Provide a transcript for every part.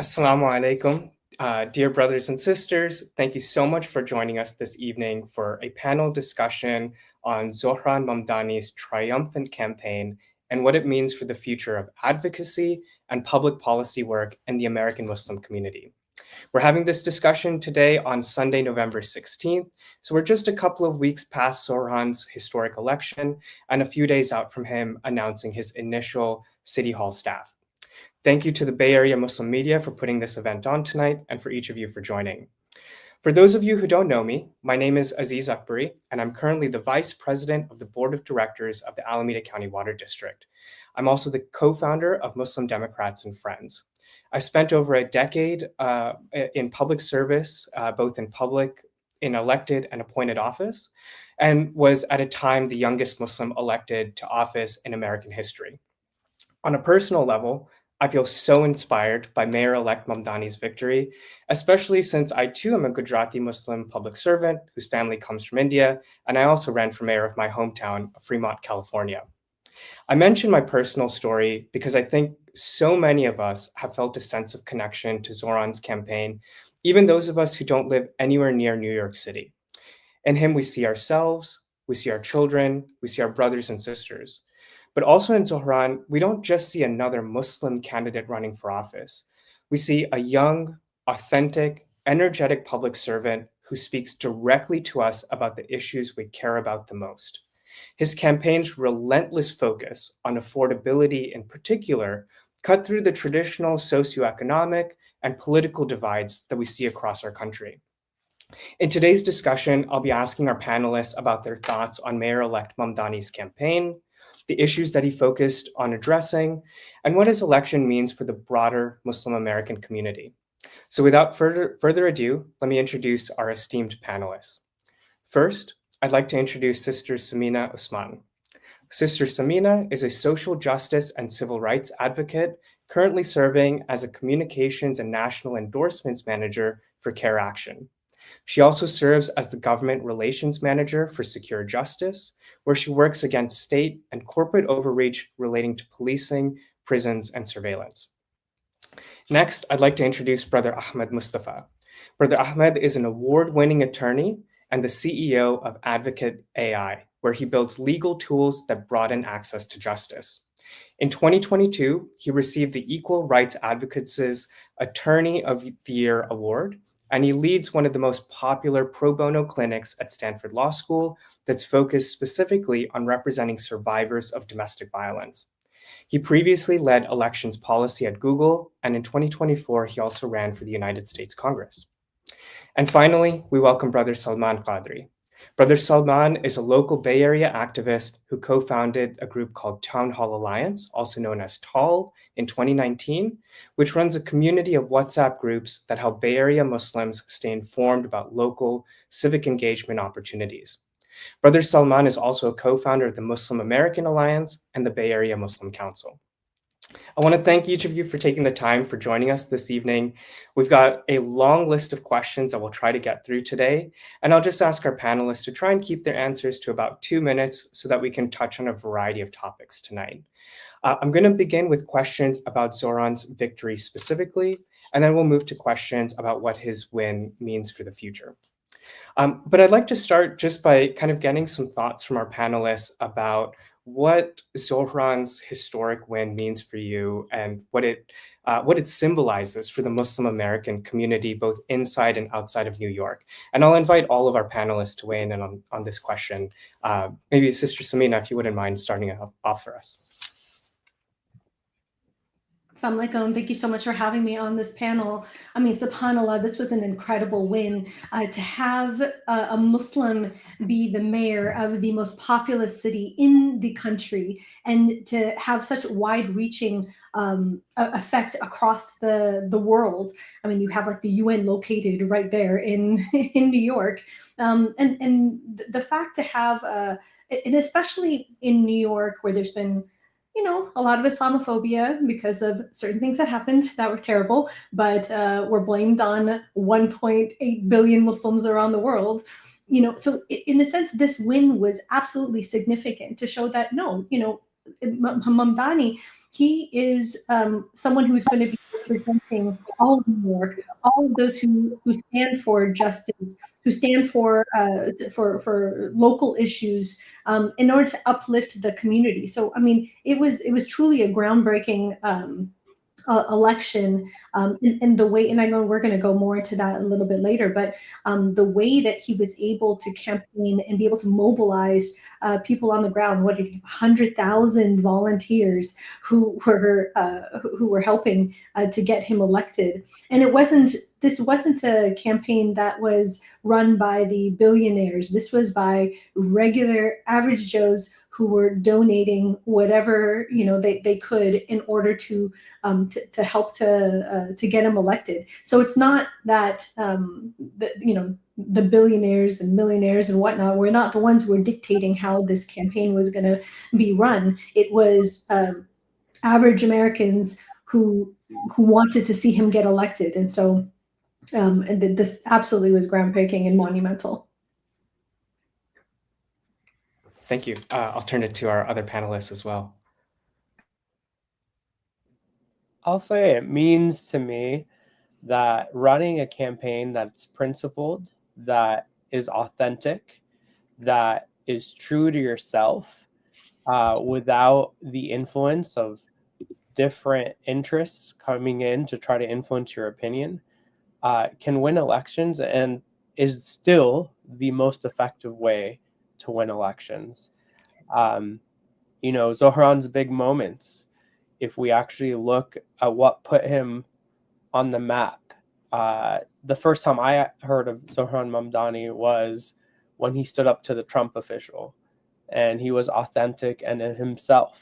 Assalamu alaikum. Dear brothers and sisters, thank you so much for joining us this evening for a panel discussion on Zohran Mamdani's triumphant campaign and what it means for the future of advocacy and public policy work in the American Muslim community. We're having this discussion today on Sunday, November 16th, so we're just a couple of weeks past Zohran's historic election and a few days out from him announcing his initial City Hall staff. Thank you to the Bay Area Muslim media for putting this event on tonight and for each of you for joining. For those of you who don't know me, my name is Aziz Akbari, and I'm currently the Vice President of the Board of Directors of the Alameda County Water District. I'm also the co-founder of Muslim Democrats and Friends. I spent over a decade in public service, both in elected and appointed office, and was at a time the youngest Muslim elected to office in American history. On a personal level, I feel so inspired by Mayor-elect Mamdani's victory, especially since I too am a Gujarati Muslim public servant whose family comes from India, and I also ran for mayor of my hometown of Fremont, California. I mention my personal story because I think so many of us have felt a sense of connection to Zohran's campaign, even those of us who don't live anywhere near New York City. In him, we see ourselves, we see our children, we see our brothers and sisters. But also in Zohran, we don't just see another Muslim candidate running for office. We see a young, authentic, energetic public servant who speaks directly to us about the issues we care about the most. His campaign's relentless focus on affordability in particular cut through the traditional socioeconomic and political divides that we see across our country. In today's discussion, I'll be asking our panelists about their thoughts on Mayor-elect Mamdani's campaign, the issues that he focused on addressing, and what his election means for the broader Muslim American community. So without further ado, let me introduce our esteemed panelists. First, I'd like to introduce Sister Sameena Usman. Sister Sameena is a social justice and civil rights advocate currently serving as a communications and national endorsements manager for CAIR Action. She also serves as the government relations manager for Secure Justice, where she works against state and corporate overreach relating to policing, prisons, and surveillance. Next, I'd like to introduce Brother Ahmed Mostafa. Brother Ahmed is an award-winning attorney and the CEO of Advocate AI, where he builds legal tools that broaden access to justice. In 2022, he received the Equal Rights Advocates' Attorney of the Year award, and he leads one of the most popular pro bono clinics at Stanford Law School that's focused specifically on representing survivors of domestic violence. He previously led elections policy at Google, and in 2024, he also ran for the United States Congress. And finally, we welcome Brother Salman Qadri. Brother Salman is a local Bay Area activist who co-founded a group called Town Hall Alliance, also known as TAL, in 2019, which runs a community of WhatsApp groups that help Bay Area Muslims stay informed about local civic engagement opportunities. Brother Salman is also a co-founder of the Muslim American Alliance and the Bay Area Muslim Council. I want to thank each of you for taking the time for joining us this evening. We've got a long list of questions that we'll try to get through today, and I'll just ask our panelists to try and keep their answers to about 2 minutes so that we can touch on a variety of topics tonight. I'm going to begin with questions about Zohran's victory specifically, and then we'll move to questions about what his win means for the future. But I'd like to start just by kind of getting some thoughts from our panelists about what Zohran's historic win means for you and what it symbolizes for the Muslim American community, both inside and outside of New York. And I'll invite all of our panelists to weigh in on this question. Maybe Sister Sameena, if you wouldn't mind starting it off for us. Assalamu alaikum. Thank you so much for having me on this panel. I mean, subhanAllah, this was an incredible win. To have a Muslim be the mayor of the most populous city in the country and to have such wide-reaching effect across the world. I mean, you have like the UN located right there in New York. And the fact to have, and especially in New York where there's been a lot of Islamophobia because of certain things that happened that were terrible, but were blamed on 1.8 billion Muslims around the world. So in a sense, this win was absolutely significant to show that no, Mamdani He is someone who is going to be representing all of New York, all of those who stand for justice, who stand for local issues, in order to uplift the community. So, I mean, it was truly a groundbreaking election, in the way, and I know we're going to go more into that a little bit later, but the way that he was able to campaign and be able to mobilize people on the ground. What did he, 100,000 volunteers who were helping to get him elected. And this wasn't a campaign that was run by the billionaires. This was by regular average Joes who were donating whatever they could in order to help to get him elected. So it's not that the billionaires and millionaires and whatnot were not the ones who were dictating how this campaign was going to be run. It was average Americans who wanted to see him get elected, and so and this absolutely was groundbreaking and monumental. Thank you. I'll turn it to our other panelists as well. I'll say it means to me that running a campaign that's principled, that is authentic, that is true to yourself, without the influence of different interests coming in to try to influence your opinion, can win elections and is still the most effective way to win elections. Zohran's big moments, if we actually look at what put him on the map, the first time I heard of Zohran Mamdani was when he stood up to the Trump official, and he was authentic and himself.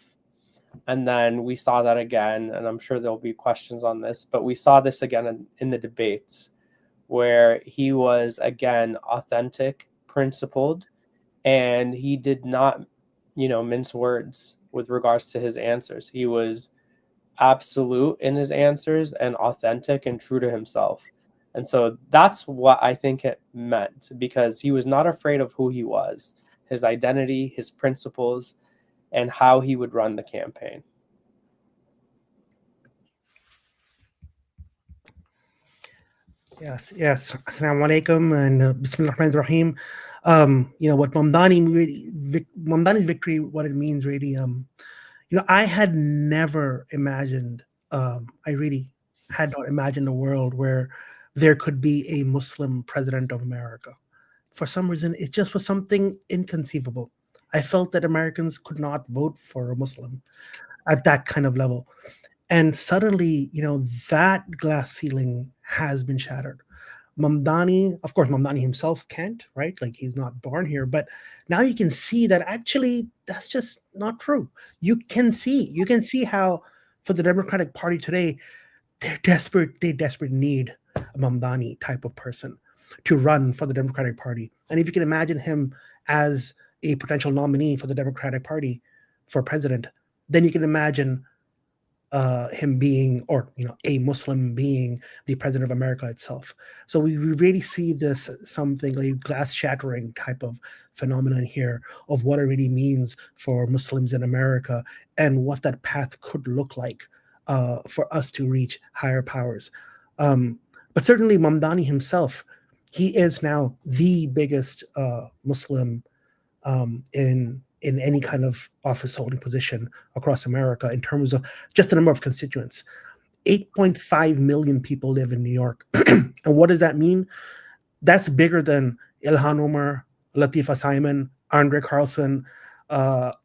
And then we saw that again, and I'm sure there'll be questions on this, but we saw this again in the debates, where he was, again, authentic, principled, and he did not, mince words with regards to his answers. He was absolute in his answers and authentic and true to himself. And so that's what I think it meant, because he was not afraid of who he was, his identity, his principles, and how he would run the campaign. Yes. Assalamu alaikum and Bismillah ar-Rahman ar-Rahim. What Mamdani's victory, what it means really, I had never imagined, I really had not imagined a world where there could be a Muslim president of America. For some reason, it just was something inconceivable. I felt that Americans could not vote for a Muslim at that kind of level. And suddenly, that glass ceiling has been shattered. Mamdani, of course, Mamdani himself can't, right? Like, he's not born here. But now you can see that actually that's just not true. You can see how for the Democratic Party today, they desperate need a Mamdani type of person to run for the Democratic Party. And if you can imagine him as a potential nominee for the Democratic Party for president, then you can imagine him being, or a Muslim being the president of America itself. So we really see this something like glass shattering type of phenomenon here of what it really means for Muslims in America and what that path could look like for us to reach higher powers. But certainly Mamdani himself, he is now the biggest Muslim in any kind of office holding position across America in terms of just the number of constituents. 8.5 million people live in New York. And what does that mean? That's bigger than Ilhan Omar, Latifah Simon, Andre Carlson, who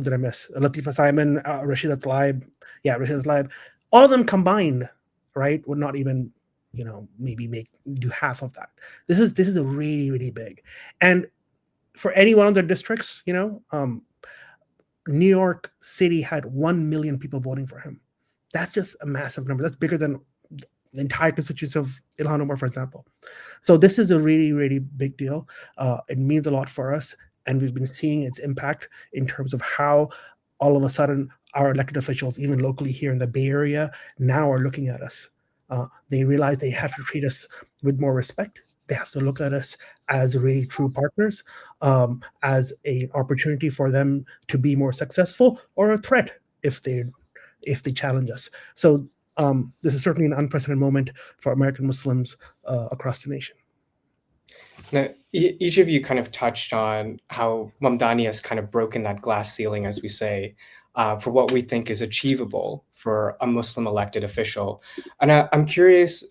did I miss? Latifah Simon, Rashida Tlaib. Yeah, Rashida Tlaib. All of them combined, right, would not even, maybe do half of that. This is a really, really big. And for any one of their districts, New York City had 1 million people voting for him. That's just a massive number. That's bigger than the entire constituency of Ilhan Omar, for example. So this is a really, really big deal. It means a lot for us, and we've been seeing its impact in terms of how all of a sudden our elected officials, even locally here in the Bay Area, now are looking at us. They realize they have to treat us with more respect. They have to look at us as really true partners, as an opportunity for them to be more successful, or a threat if they challenge us. So this is certainly an unprecedented moment for American Muslims across the nation. Now, each of you kind of touched on how Mamdani has kind of broken that glass ceiling, as we say, for what we think is achievable for a Muslim elected official. And I'm curious,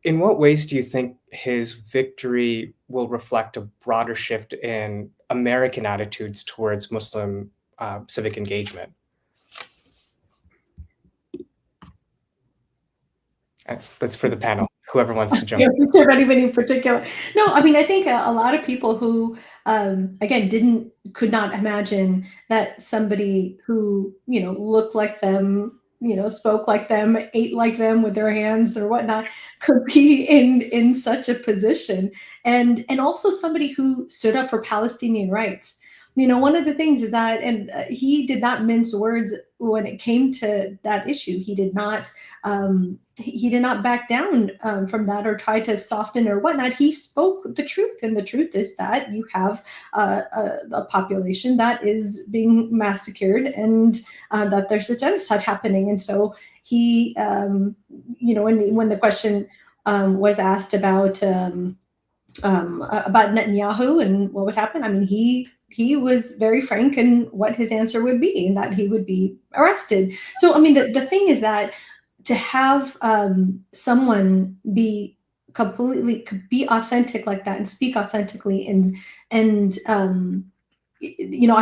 in what ways do you think his victory will reflect a broader shift in American attitudes towards Muslim civic engagement? That's for the panel, whoever wants to jump in. Yeah, if anybody in particular. No, I mean, I think a lot of people who, again, could not imagine that somebody who, looked like them, spoke like them, ate like them with their hands or whatnot, could be in such a position. And also somebody who stood up for Palestinian rights. One of the things is that, and he did not mince words when it came to that issue. He did not back down from that or try to soften or whatnot. He spoke the truth, and the truth is that you have a population that is being massacred, and that there's a genocide happening. And so he, when the question was asked about Netanyahu and what would happen, I mean, he was very frank in what his answer would be, and that he would be arrested. So, I mean, the thing is that to have someone be authentic like that and speak authentically, and I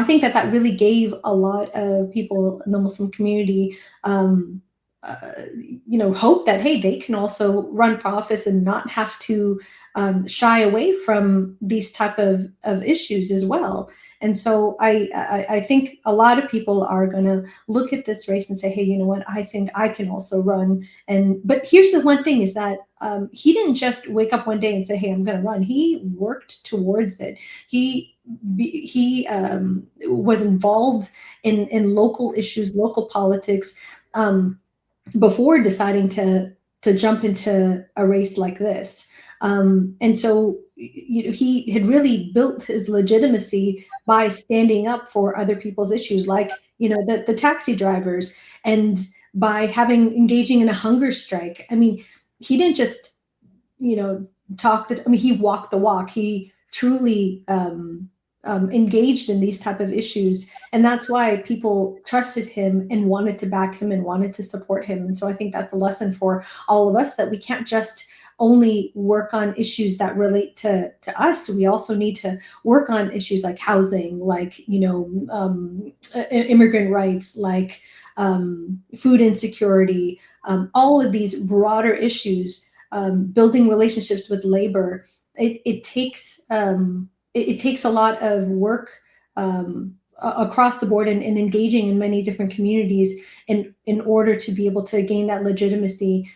think that really gave a lot of people in the Muslim community hope that, hey, they can also run for office and not have to shy away from these type of issues as well. And so I think a lot of people are going to look at this race and say, hey, you know what, I think I can also run. But here's the one thing is that he didn't just wake up one day and say, hey, I'm going to run. He worked towards it. He was involved in local issues, local politics, before deciding to jump into a race like this. And so he had really built his legitimacy by standing up for other people's issues, like the taxi drivers, and by engaging in a hunger strike. I mean, he didn't just talk. He walked the walk. He truly engaged in these type of issues, and that's why people trusted him and wanted to back him and wanted to support him. And so I think that's a lesson for all of us, that we can't just only work on issues that relate to us. We also need to work on issues like housing, like immigrant rights, like food insecurity, all of these broader issues, building relationships with labor. It takes a lot of work across the board, and engaging in many different communities in order to be able to gain that legitimacy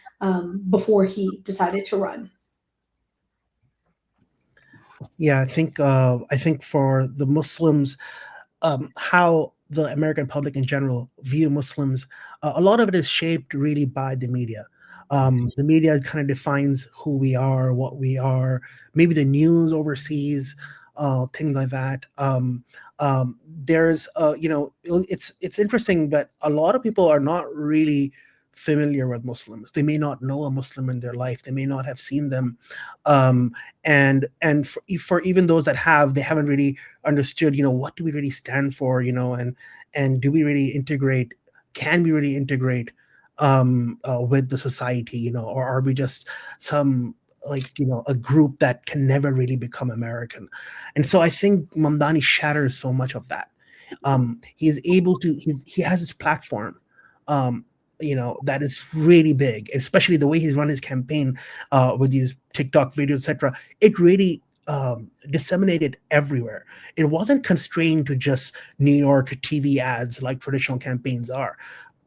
before he decided to run. Yeah, I think for the Muslims, how the American public in general view Muslims, a lot of it is shaped really by the media. The media kind of defines who we are, what we are, maybe the news overseas, things like that. There's, it's interesting, but a lot of people are not really familiar with Muslims. They may not know a Muslim in their life. They may not have seen them. And for even those that have, they haven't really understood, what do we really stand for, and do we really integrate? Can we really integrate with the society, or are we just some a group that can never really become American? And so I think Mamdani shatters so much of that. He is able to, he has his platform, that is really big, especially the way he's run his campaign with these TikTok videos, etc. It really disseminated everywhere. It wasn't constrained to just New York TV ads like traditional campaigns are.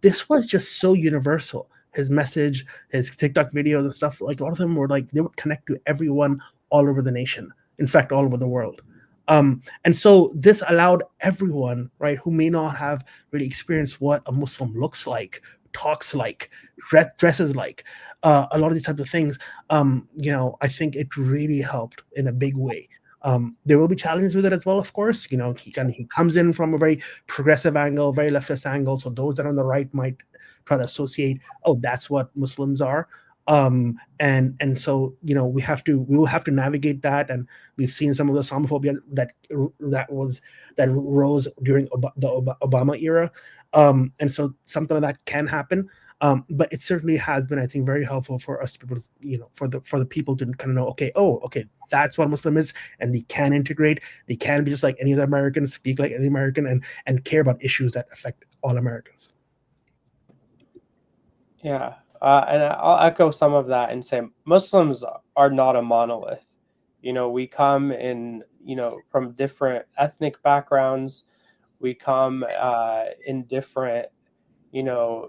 This was just so universal. His message, his TikTok videos and stuff, like a lot of them were they would connect to everyone all over the nation. In fact, all over the world. And so this allowed everyone, right, who may not have really experienced what a Muslim looks like, talks like, dresses like, a lot of these types of things, I think it really helped in a big way There will be challenges with it as well, of course. He comes in from a very progressive angle, very leftist angle. So those that are on the right might try to associate, oh, that's what Muslims are. And so we will have to navigate that, and we've seen some of the Islamophobia that rose during the Obama era, and so something like that can happen. But it certainly has been, I think, very helpful for us to be able to, for the people to kind of know, okay, that's what Muslim is, and they can integrate. They can be just like any other American, speak like any American, and care about issues that affect all Americans. Yeah, and I'll echo some of that and say Muslims are not a monolith. We come in, from different ethnic backgrounds. We come in different,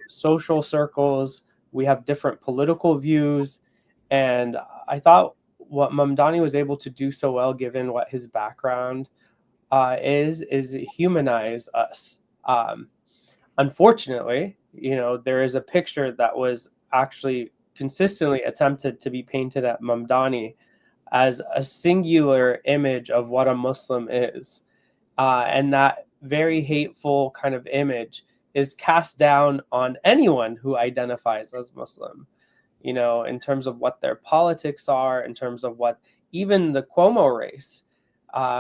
social circles. We have different political views. And I thought what Mamdani was able to do so well, given what his background is humanize us. Unfortunately, there is a picture that was actually consistently attempted to be painted at Mamdani as a singular image of what a Muslim is. And that very hateful kind of image is cast down on anyone who identifies as Muslim, in terms of what their politics are, in terms of what even the Cuomo race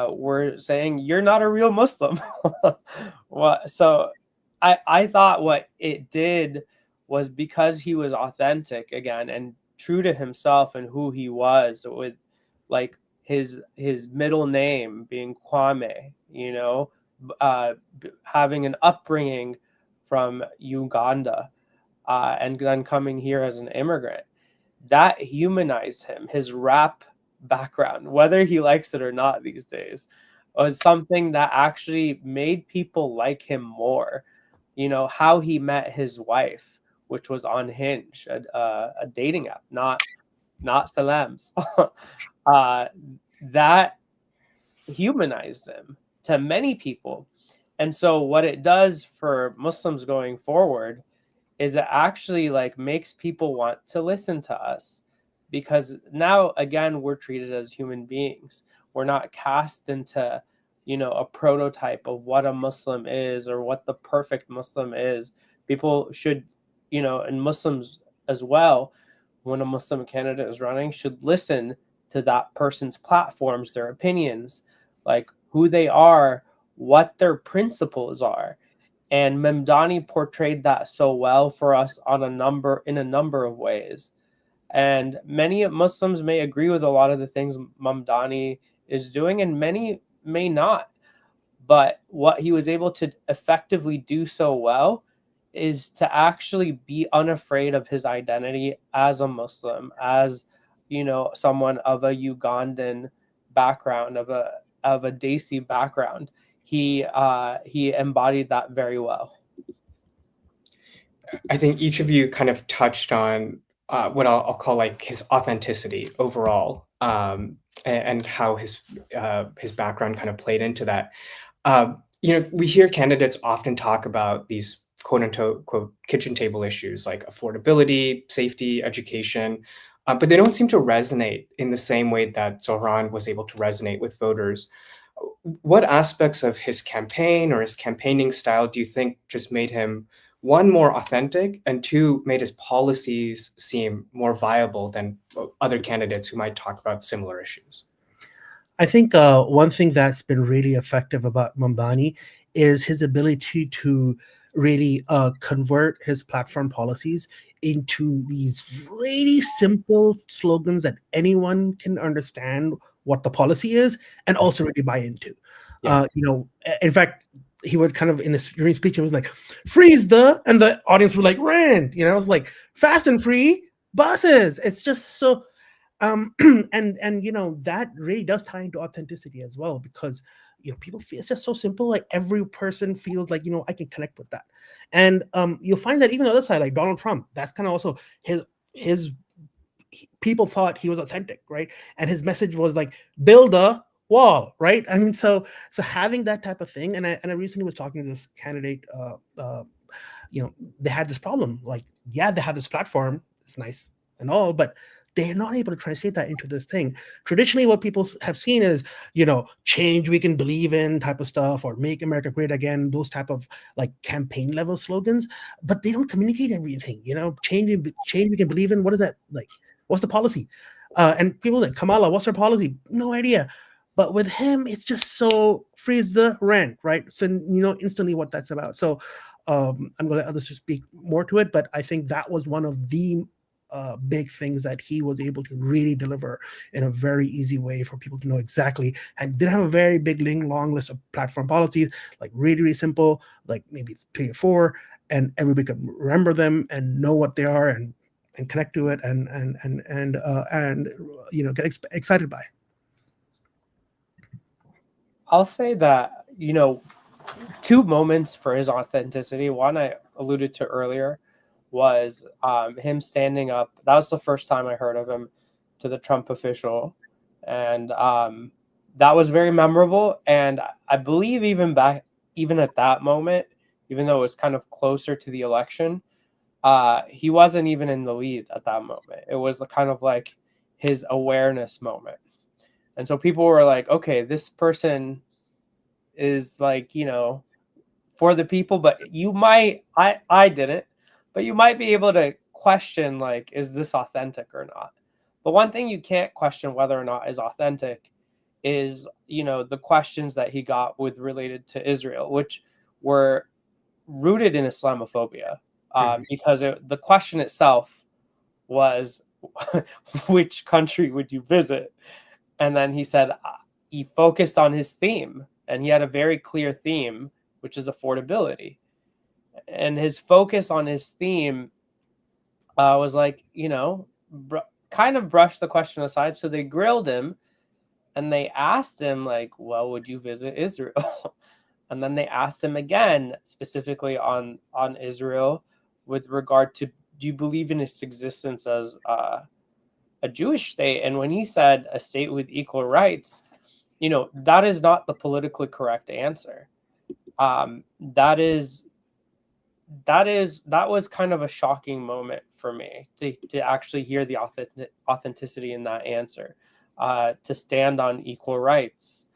were saying, you're not a real Muslim. So I thought what it did was, because he was authentic again and true to himself and who he was, with like his middle name being Kwame, having an upbringing from Uganda, and then coming here as an immigrant, that humanized him. His rap background, whether he likes it or not these days, was something that actually made people like him more. How he met his wife, which was on Hinge, a dating app, not Salam's. That humanized him to many people. And so what it does for Muslims going forward is it actually makes people want to listen to us, because now again we're treated as human beings. We're not cast into a prototype of what a Muslim is or what the perfect Muslim is. People should, and Muslims as well, when a Muslim candidate is running, should listen to that person's platforms, their opinions, like who they are, what their principles are. And Mamdani portrayed that so well for us in a number of ways. And many Muslims may agree with a lot of the things Mamdani is doing, and many may not. But what he was able to effectively do so well is to actually be unafraid of his identity as a Muslim, as someone of a Ugandan background, of a Desi background. He embodied that very well. I think each of you kind of touched on what I'll call his authenticity overall, and how his background kind of played into that. We hear candidates often talk about these quote unquote kitchen table issues like affordability, safety, education, but they don't seem to resonate in the same way that Zohran was able to resonate with voters. What aspects of his campaign or his campaigning style do you think just made him, one, more authentic, and two, made his policies seem more viable than other candidates who might talk about similar issues? I think one thing that's been really effective about Mamdani is his ability to really convert his platform policies into these really simple slogans that anyone can understand what the policy is and also really buy into. Yeah. In fact, he would kind of, during his speech, it was like, freeze and the audience would rand, it was like fast and free buses. It's just so, and that really does tie into authenticity as well, because people feel it's just so simple. Like every person feels like, I can connect with that. And you'll find that even the other side, like Donald Trump, that's kind of also his people thought he was authentic, right? And his message was like, build a wall, right? I mean, so having that type of thing. And I recently was talking to this candidate, they had this problem. Like, yeah, they have this platform, it's nice and all, but they're not able to translate that into this thing. Traditionally, what people have seen is, change we can believe in type of stuff, or make America great again, those type of like campaign level slogans, but they don't communicate everything. Change we can believe in. What is that like? What's the policy? And people like Kamala, what's her policy? No idea. But with him, it's just so freeze the rent, right? So instantly what that's about. So I'm going to let others speak more to it, but I think that was one of the big things that he was able to really deliver in a very easy way for people to know exactly. And didn't have a very big, long list of platform policies, like really, really simple, like maybe 3 or 4, and everybody could remember them and know what they are and connect to it and get excited by. I'll say that, 2 moments for his authenticity. One I alluded to earlier was him standing up. That was the first time I heard of him, to the Trump official. And that was very memorable. And I believe even at that moment, even though it was kind of closer to the election, he wasn't even in the lead at that moment. It was kind of like his awareness moment. And so people were like, okay, this person is like, for the people, but you might, I didn't, but you might be able to question, like, is this authentic or not? But one thing you can't question whether or not is authentic is, the questions that he got related to Israel, which were rooted in Islamophobia. Because the question itself was, which country would you visit? And then he said he focused on his theme, and he had a very clear theme, which is affordability. And his focus on his theme was like, kind of brushed the question aside. So they grilled him and they asked him, like, well, would you visit Israel? And then they asked him again, specifically on Israel, with regard to, do you believe in its existence as a Jewish state? And when he said a state with equal rights, that is not the politically correct answer. That was kind of a shocking moment for me to actually hear the authenticity in that answer, to stand on equal rights.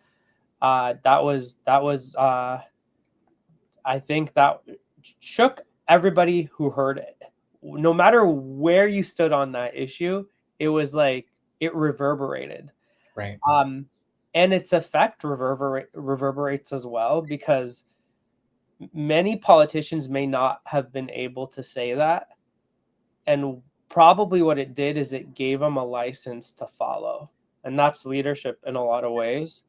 That was I think that shook everybody who heard it. No matter where you stood on that issue, it was like it reverberated. Right. And its effect reverberates as well, because many politicians may not have been able to say that. And probably what it did is it gave them a license to follow. And that's leadership in a lot of ways.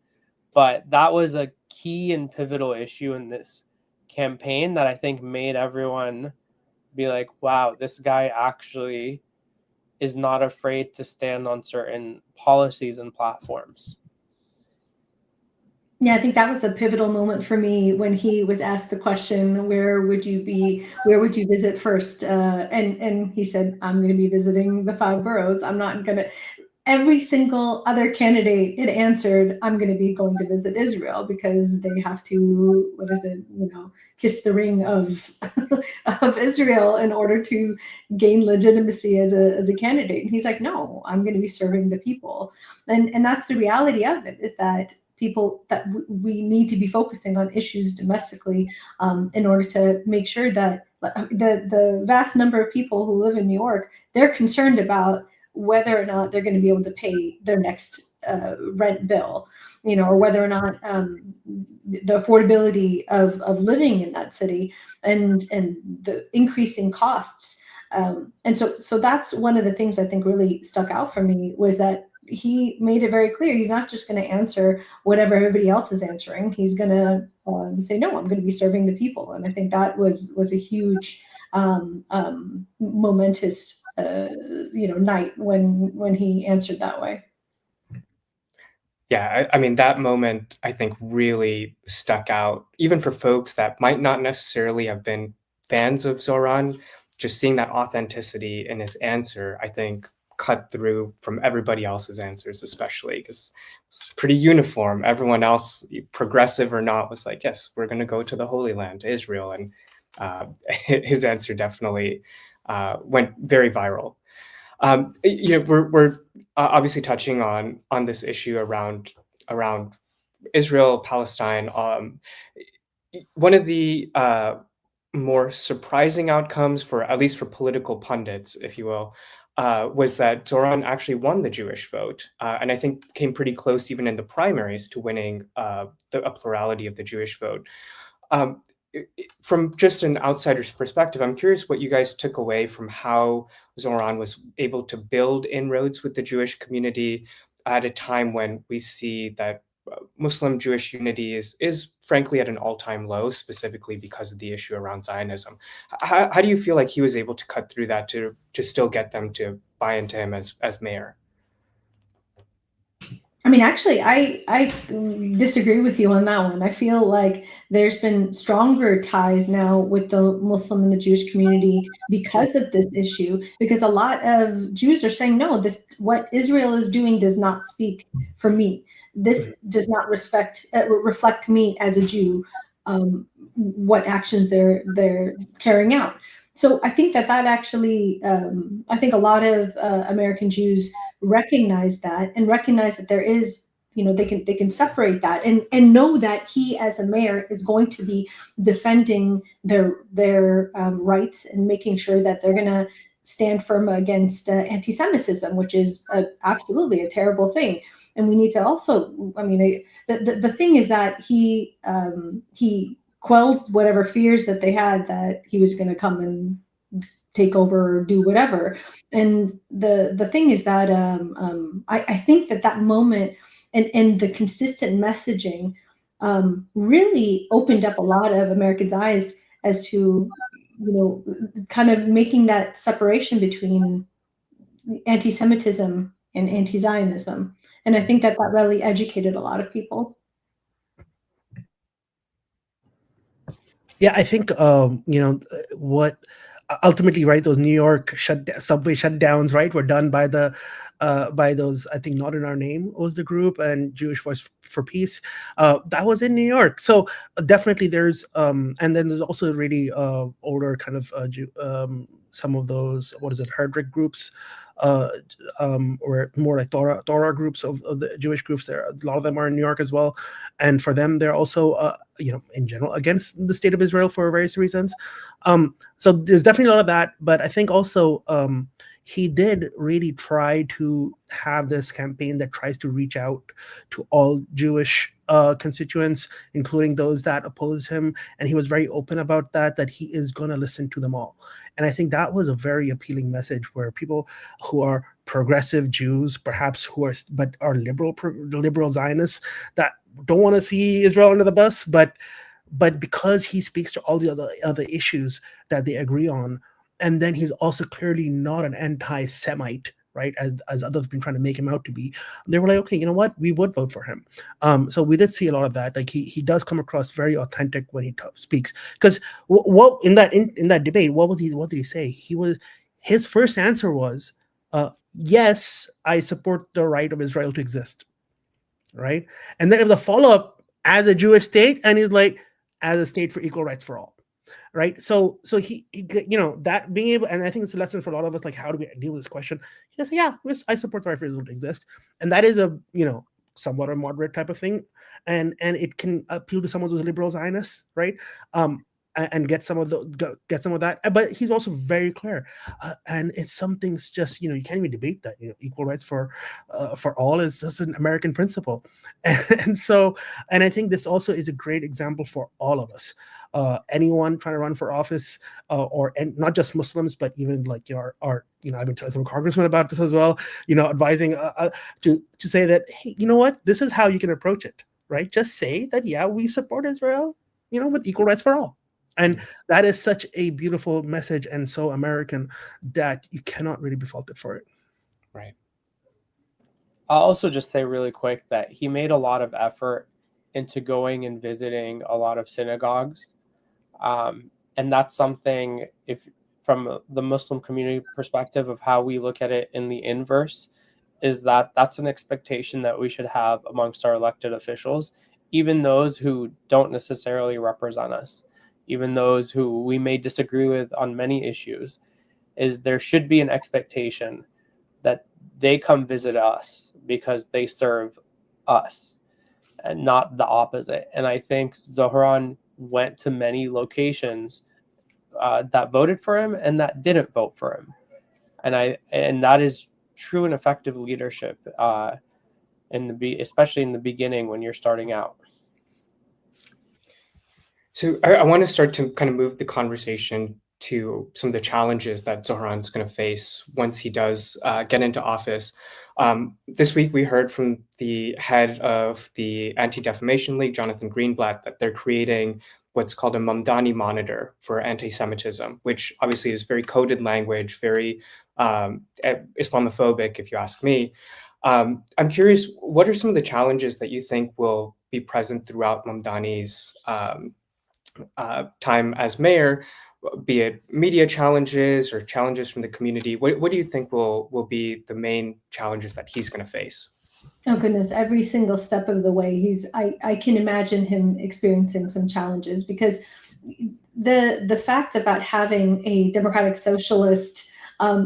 But that was a key and pivotal issue in this campaign that I think made everyone be like, wow, this guy actually is not afraid to stand on certain policies and platforms. Yeah, I think that was a pivotal moment for me when he was asked the question, where would you visit first? And he said, I'm going to be visiting the 5 boroughs. I'm not going to. Every single other candidate had answered, I'm going to be going to visit Israel because they have to, kiss the ring of of Israel in order to gain legitimacy as a candidate. And he's like, no, I'm going to be serving the people. And that's the reality of it, is that we need to be focusing on issues domestically in order to make sure that the vast number of people who live in New York, they're concerned about whether or not they're going to be able to pay their next rent bill, or whether or not the affordability of living in that city and the increasing costs. And so that's one of the things I think really stuck out for me, was that he made it very clear he's not just going to answer whatever everybody else is answering. He's going to say, no, I'm going to be serving the people. And I think that was a huge momentous night when he answered that way. Yeah, I mean, that moment, I think, really stuck out, even for folks that might not necessarily have been fans of Zohran. Just seeing that authenticity in his answer, I think, cut through from everybody else's answers, especially because it's pretty uniform. Everyone else, progressive or not, was like, yes, we're going to go to the Holy Land, to Israel. And his answer definitely went very viral. We're obviously touching on this issue around Israel, Palestine. One of the more surprising outcomes, for at least for political pundits, if you will, was that Zohran actually won the Jewish vote, and I think came pretty close even in the primaries to winning a plurality of the Jewish vote. Um, from just an outsider's perspective, I'm curious what you guys took away from how Zohran was able to build inroads with the Jewish community at a time when we see that Muslim Jewish unity is frankly at an all-time low, specifically because of the issue around Zionism. How do you feel like he was able to cut through that to still get them to buy into him as mayor? I mean, actually, I disagree with you on that one. I feel like there's been stronger ties now with the Muslim and the Jewish community because of this issue, because a lot of Jews are saying, no, what Israel is doing does not speak for me. This does not reflect me as a Jew, what actions they're carrying out. So I think that actually, I think a lot of American Jews recognize that and recognize that there is, they can separate that and know that he as a mayor is going to be defending their rights and making sure that they're going to stand firm against anti-Semitism, which is absolutely a terrible thing. And we need to also, I mean, the thing is that he quelled whatever fears that they had that he was going to come and take over or do whatever. And the thing is that I think that moment and the consistent messaging really opened up a lot of Americans' eyes as to, kind of making that separation between anti-Semitism and anti-Zionism. And I think that really educated a lot of people. Yeah, I think what ultimately, right, those New York subway shutdowns, right, were done by those, I think, Not in Our Name was the group, and Jewish Voice for Peace. That was in New York. So definitely there's and then there's also really older kind of some of those, what is it, Herdrick groups, or more like Torah groups of the Jewish groups. There, a lot of them are in New York as well, and for them, they're also in general against the state of Israel for various reasons. So there's definitely a lot of that, but I think also he did really try to have this campaign that tries to reach out to all Jewish constituents, including those that oppose him. And he was very open about that he is going to listen to them all. And I think that was a very appealing message, where people who are progressive Jews, perhaps but are liberal Zionists that don't want to see Israel under the bus, but because he speaks to all the other issues that they agree on. And then he's also clearly not an anti-Semite, right, as others have been trying to make him out to be. They were like, okay, you know what, we would vote for him. So we did see a lot of that. Like he does come across very authentic when he speaks. Because what in that debate, what did he say? His first answer was, yes, I support the right of Israel to exist, right? And then it was a follow-up, as a Jewish state, and he's like, as a state for equal rights for all. Right. So he that being able, and I think it's a lesson for a lot of us, like, how do we deal with this question? He says, yeah, I support the right for Israel to exist. And that is a, somewhat a moderate type of thing. And it can appeal to some of those liberal Zionists, right? And get some of that. But he's also very clear. And it's something just, you can't even debate that, equal rights for all is just an American principle. And I think this also is a great example for all of us. Anyone trying to run for office, and not just Muslims, but even like our I've been telling some congressmen about this as well. Advising to say that, hey, you know what, this is how you can approach it, right? Just say that, yeah, we support Israel, with equal rights for all, and that is such a beautiful message and so American that you cannot really be faulted for it. Right. I'll also just say really quick that he made a lot of effort into going and visiting a lot of synagogues. And that's something, if from the Muslim community perspective of how we look at it in the inverse, is that's an expectation that we should have amongst our elected officials, even those who don't necessarily represent us, even those who we may disagree with on many issues, is there should be an expectation they come visit us because they serve us and not the opposite. And I think Zohran went to many locations that voted for him and that didn't vote for him. And that is true and effective leadership, especially in the beginning when you're starting out. So I want to start to kind of move the conversation to some of the challenges that Zohran's going to face once he does get into office. This week, we heard from the head of the Anti-Defamation League, Jonathan Greenblatt, that they're creating what's called a Mamdani monitor for anti-Semitism, which obviously is very coded language, very Islamophobic, if you ask me. I'm curious, what are some of the challenges that you think will be present throughout Mamdani's time as mayor, be it media challenges or challenges from the community? What do you think will be the main challenges that he's going to face? Oh goodness, every single step of the way, I can imagine him experiencing some challenges, because the fact about having a democratic socialist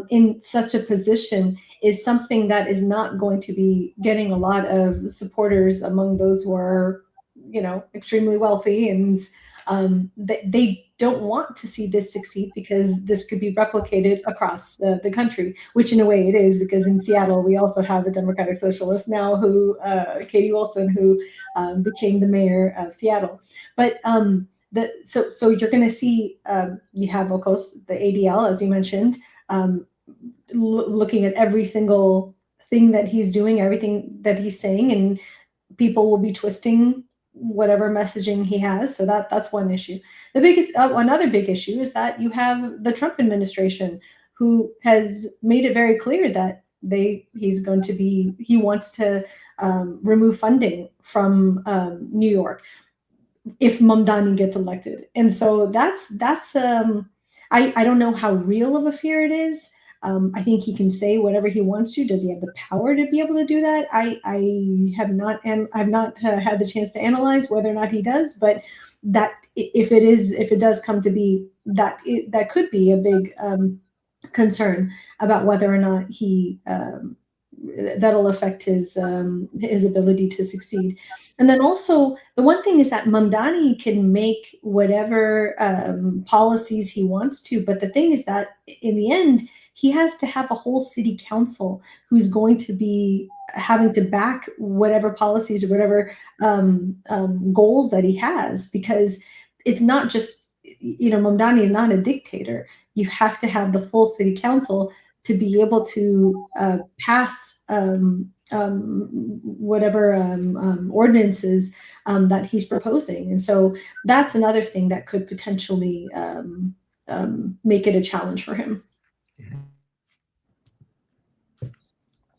in such a position is something that is not going to be getting a lot of supporters among those who are, extremely wealthy, and they don't want to see this succeed, because this could be replicated across the country, which in a way it is, because in Seattle, we also have a Democratic Socialist now Katie Wilson, who became the mayor of Seattle. But so you're going to see, you have, of course, the ADL, as you mentioned, looking at every single thing that he's doing, everything that he's saying, and people will be twisting whatever messaging he has. So that's one issue. The biggest, another big issue is that you have the Trump administration, who has made it very clear that he wants to remove funding from New York if Mamdani gets elected. And so that's I don't know how real of a fear it is. I think he can say whatever he wants to. Does he have the power to be able to do that? I have not, and I've not had the chance to analyze whether or not he does. But that if it does come to be that, that could be a big concern about whether or not that'll affect his ability to succeed. And then also, the one thing is that Mamdani can make whatever policies he wants to, but the thing is that in the end, he has to have a whole city council who's going to be having to back whatever policies or whatever goals that he has, because it's not just, Mamdani is not a dictator. You have to have the full city council to be able to pass whatever ordinances that he's proposing. And so that's another thing that could potentially make it a challenge for him.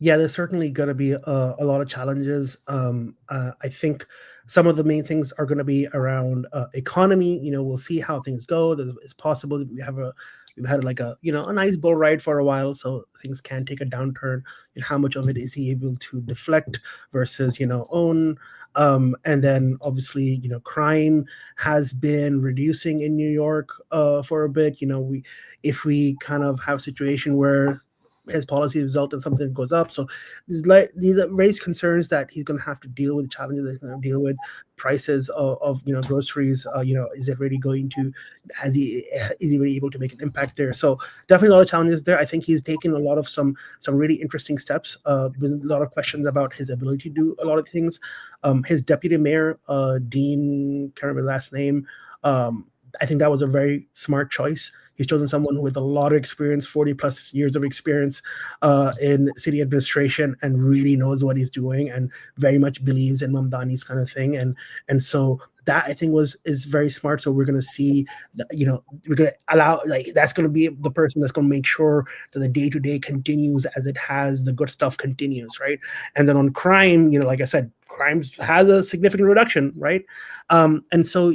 Yeah, there's certainly going to be a lot of challenges. I think some of the main things are going to be around economy. We'll see how things go. It's possible that we've had like a nice bull ride for a while, so things can take a downturn. And how much of it is he able to deflect versus own? And then obviously crime has been reducing in New York for a bit. If we kind of have a situation where his policy result in something that goes up. So these are various concerns that he's going to have to deal with, challenges that he's going to deal with, prices of groceries. Is it really going to, is he really able to make an impact there? So definitely a lot of challenges there. I think he's taken a lot of some really interesting steps with a lot of questions about his ability to do a lot of things. His deputy mayor, Dean, can't remember the last name. I think that was a very smart choice. He's chosen someone with a lot of experience, 40 plus years of experience in city administration, and really knows what he's doing and very much believes in Mamdani's kind of thing. And so that I think is very smart. So we're going to see that, we're going to allow, that's going to be the person that's going to make sure that the day-to-day continues as it has, the good stuff continues, right? And then on crime, like I said, crime has a significant reduction, right? And so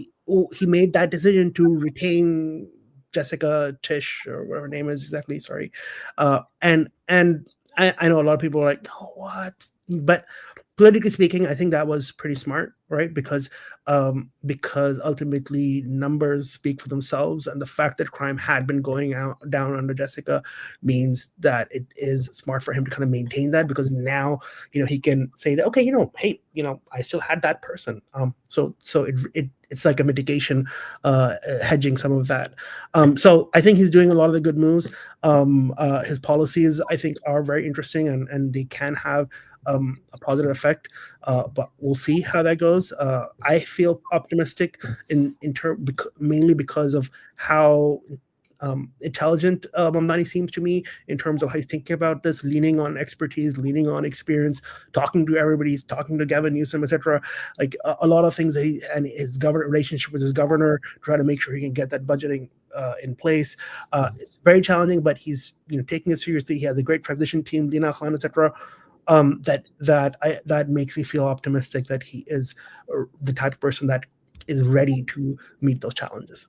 he made that decision to retain Jessica Tisch, or whatever her name is exactly. Sorry, and I know a lot of people are like, "Oh, what?" But politically speaking, I think that was pretty smart. right? Because ultimately numbers speak for themselves, and the fact that crime had been going down under Jessica means that it is smart for him to kind of maintain that, because now he can say that, okay, hey, I still had that person. So it's like a mitigation, hedging some of that. So I think he's doing a lot of the good moves. His policies, I think, are very interesting, and they can have a positive effect. But we'll see how that goes. I feel optimistic mainly because of how intelligent Mamdani seems to me, in terms of how he's thinking about this, leaning on expertise, leaning on experience, talking to everybody, talking to Gavin Newsom, etc. Like a lot of things that and his relationship with his governor, try to make sure he can get that budgeting in place. It's very challenging, but he's taking it seriously. He has a great transition team, Dina Khan, etc. That makes me feel optimistic that he is the type of person that is ready to meet those challenges.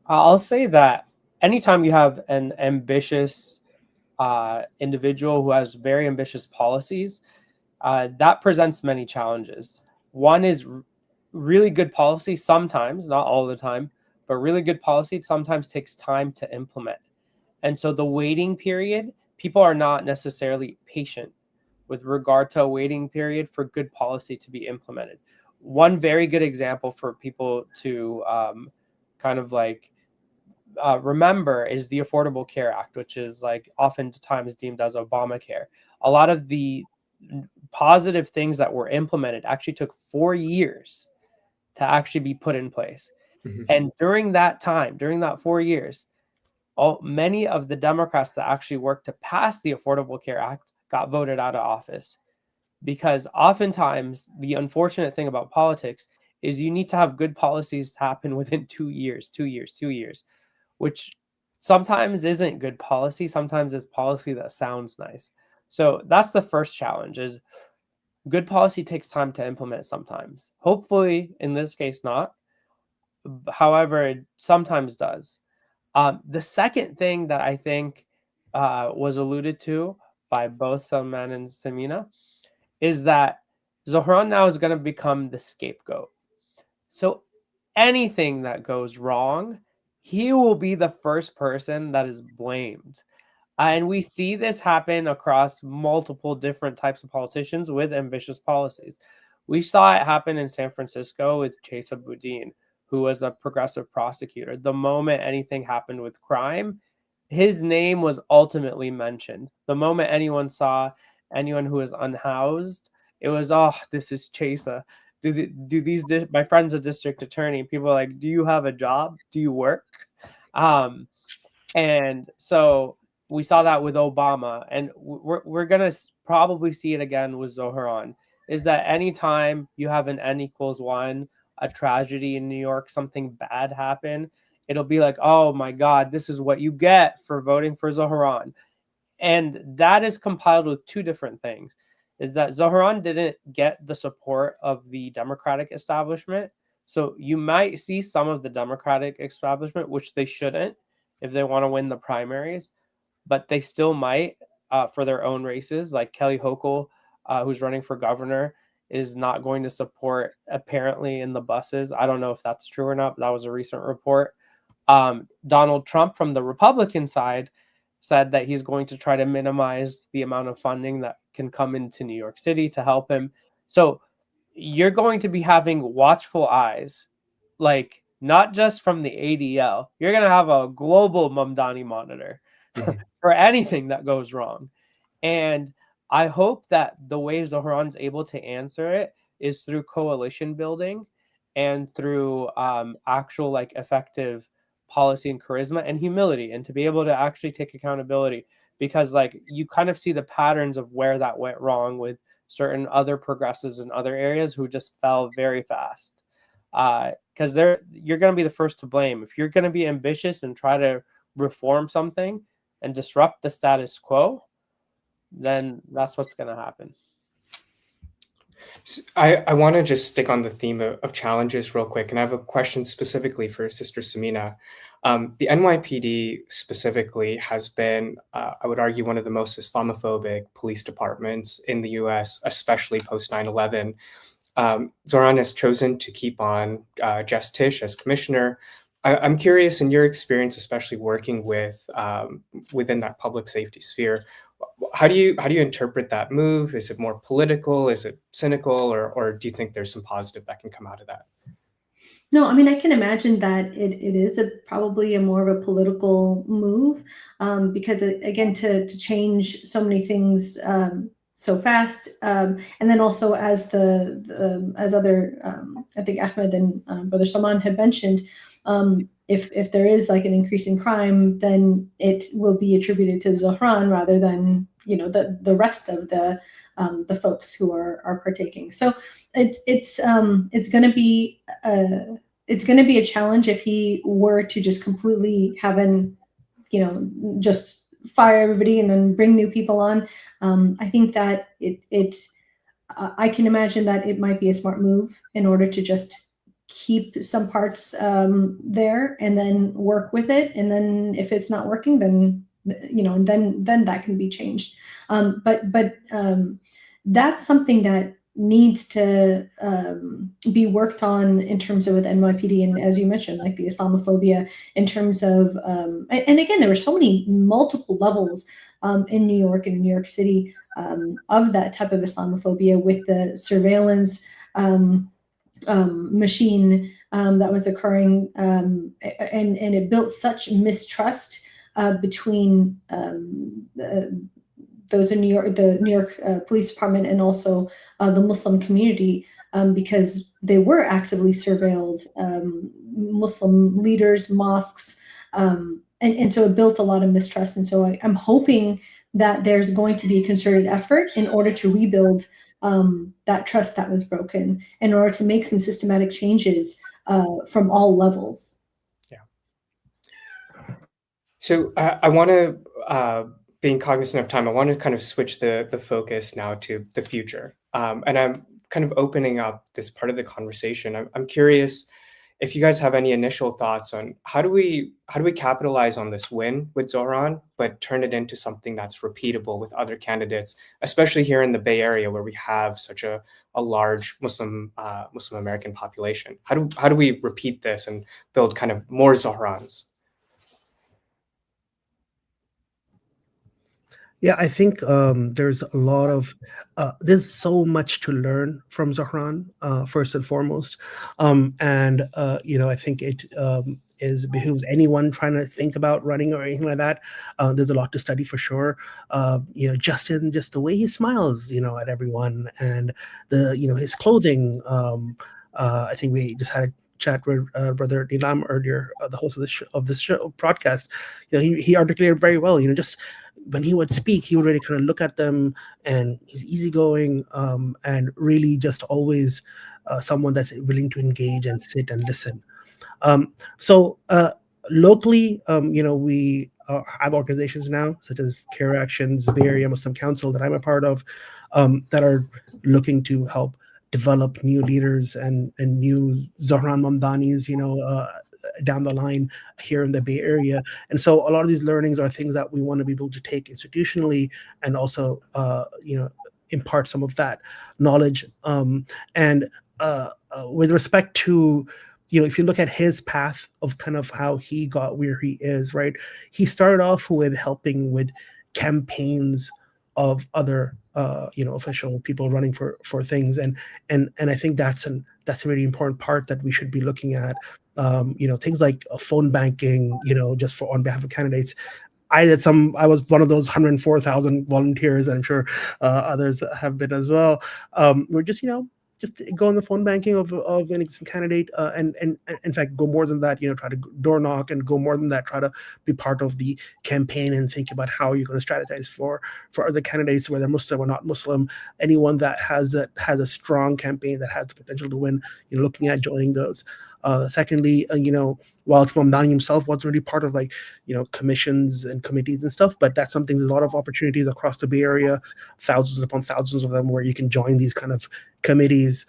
I'll say that anytime you have an ambitious individual who has very ambitious policies, that presents many challenges. One is really good policy sometimes, not all the time, but really good policy sometimes takes time to implement. And so the waiting period, people are not necessarily patient with regard to a waiting period for good policy to be implemented. One very good example for people to kind of like remember is the Affordable Care Act, which is like oftentimes deemed as Obamacare. A lot of the positive things that were implemented actually took 4 years to actually be put in place. Mm-hmm. And during that time, during that 4 years, many of the Democrats that actually worked to pass the Affordable Care Act got voted out of office. Because oftentimes the unfortunate thing about politics is you need to have good policies happen within 2 years, which sometimes isn't good policy. Sometimes it's policy that sounds nice. So that's the first challenge, is good policy takes time to implement sometimes. Hopefully, in this case, not. However, it sometimes does. The second thing that I think was alluded to by both Salman and Sameena is that Zohran now is going to become the scapegoat. So anything that goes wrong, he will be the first person that is blamed. And we see this happen across multiple different types of politicians with ambitious policies. We saw it happen in San Francisco with Chase Abudin, who was a progressive prosecutor. The moment anything happened with crime, his name was ultimately mentioned. The moment anyone saw anyone who was unhoused, it was, oh, this is Chase. My friend's a district attorney. People are like, do you have a job? Do you work? And so we saw that with Obama, and we're going to probably see it again with Zohran, is that anytime you have an N=1, a tragedy in New York, something bad happen, it'll be like, oh my God, this is what you get for voting for Zohran. And that is compiled with two different things, is that Zohran didn't get the support of the Democratic establishment. So you might see some of the Democratic establishment, which they shouldn't if they want to win the primaries, but they still might for their own races. Like Kelly Hochul, who's running for governor, is not going to support, apparently, in the buses. I don't know if that's true or not, but that was a recent report. Donald Trump from the Republican side said that he's going to try to minimize the amount of funding that can come into New York City to help him. So you're going to be having watchful eyes, like not just from the ADL. You're going to have a global Mamdani monitor for anything that goes wrong. And I hope that the way Zohran's able to answer it is through coalition building and through actual like effective policy and charisma and humility, and to be able to actually take accountability, because like you kind of see the patterns of where that went wrong with certain other progressives in other areas who just fell very fast. Because you're going to be the first to blame. If you're going to be ambitious and try to reform something and disrupt the status quo, then that's what's going to happen. So I want to just stick on the theme of challenges real quick, and I have a question specifically for Sister Sameena. The NYPD specifically has been, I would argue, one of the most Islamophobic police departments in the US, especially post 9/11. Zohran has chosen to keep on Jess Tisch as commissioner. I'm curious, in your experience, especially working with within that public safety sphere, how do you interpret that move? Is it more political? Is it cynical, or do you think there's some positive that can come out of that? No, I mean, I can imagine that it is probably a more of a political move, because again, to change so many things so fast, and then also as other I think Ahmed and Brother Salman had mentioned, if there is like an increase in crime, then it will be attributed to Zohran rather than the rest of the folks who are partaking. So it's going to be a challenge if he were to just completely have just fire everybody and then bring new people on. I think that I can imagine that it might be a smart move in order to just keep some parts there and then work with it. And then if it's not working, then then that can be changed. But that's something that needs to be worked on in terms of with NYPD, and as you mentioned, like the Islamophobia in terms of and again, there were so many multiple levels in New York and New York City of that type of Islamophobia with the surveillance machine that was occurring, and it built such mistrust between those in New York, the New York Police Department, and also the Muslim community, because they were actively surveilled, Muslim leaders, mosques, and so it built a lot of mistrust. And so I'm hoping that there's going to be a concerted effort in order to rebuild that trust that was broken, in order to make some systematic changes from all levels. Yeah. So I want to, being cognizant of time, I want to kind of switch the focus now to the future. And I'm kind of opening up this part of the conversation. I'm curious if you guys have any initial thoughts on how do we capitalize on this win with Zohran, but turn it into something that's repeatable with other candidates, especially here in the Bay Area where we have such a large Muslim American population. How do we repeat this and build kind of more Zohrans? Yeah, I think there's a lot of there's so much to learn from Zohran, first and foremost, and I think it behooves anyone trying to think about running or anything like that. There's a lot to study for sure. Just the way he smiles, at everyone, and his clothing. I think we just had a chat with Brother Nilam earlier, the host of this show broadcast. He articulated very well. Just when he would speak, he would really kind of look at them, and he's easygoing, and really just always someone that's willing to engage and sit and listen. So locally, we have organizations now such as CAIR Actions, the Bay Area Muslim Council that I'm a part of, that are looking to help develop new leaders and new Zohran Mamdanis, down the line here in the Bay Area. And so a lot of these learnings are things that we want to be able to take institutionally and also, impart some of that knowledge. And with respect to, if you look at his path of kind of how he got where he is, right? He started off with helping with campaigns of other official people running for things, and I think that's a really important part that we should be looking at. Things like phone banking, just for on behalf of candidates. I was one of those 104,000 volunteers, and I'm sure others have been as well. We're just go on the phone banking of an existing candidate, and in fact go more than that, try to door knock, and go more than that, try to be part of the campaign and think about how you're going to strategize for other candidates, whether Muslim or not Muslim, anyone that has a strong campaign that has the potential to win, looking at joining those. Secondly, whilst Mamdani himself wasn't really part of commissions and committees and stuff, but that's something, there's a lot of opportunities across the Bay Area, thousands upon thousands of them, where you can join these kind of committees,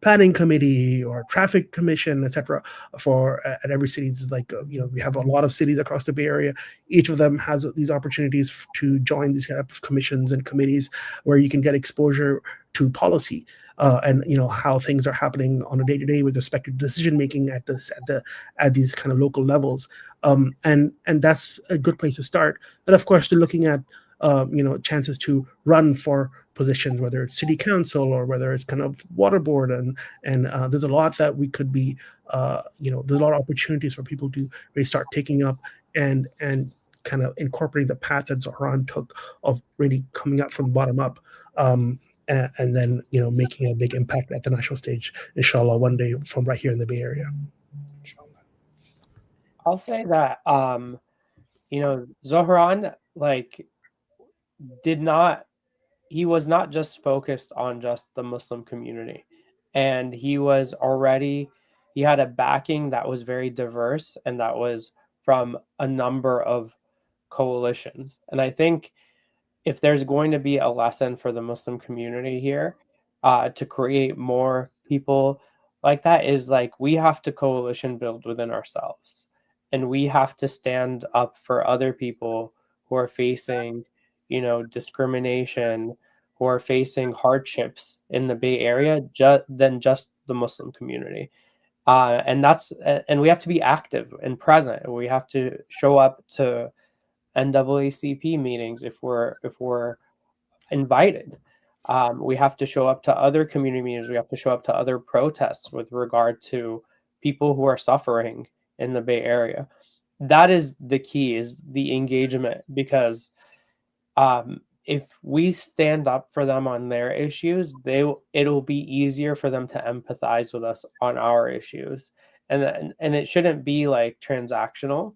planning committee or traffic commission, etc. For at every city. It's like we have a lot of cities across the Bay Area. Each of them has these opportunities to join these kind of commissions and committees where you can get exposure to policy. And how things are happening on a day-to-day with respect to decision making at these kind of local levels, and that's a good place to start. But of course, they're looking at chances to run for positions, whether it's city council or whether it's kind of water board, and there's a lot that we could be, there's a lot of opportunities for people to really start taking up and kind of incorporating the path that Zohran took of really coming up from the bottom up. And then making a big impact at the national stage, inshallah, one day from right here in the Bay Area. I'll say that Zohran he was not just focused on just the Muslim community, and he had a backing that was very diverse, and that was from a number of coalitions. And I think if there's going to be a lesson for the Muslim community here, to create more people like that, is we have to coalition build within ourselves, and we have to stand up for other people who are facing, discrimination, who are facing hardships in the Bay Area, than just the Muslim community. And we have to be active and present. We have to show up to NAACP meetings if we're invited. We have to show up to other community meetings. We have to show up to other protests with regard to people who are suffering in the Bay Area. That is the key, is the engagement, because if we stand up for them on their issues, it'll be easier for them to empathize with us on our issues, and it shouldn't be transactional.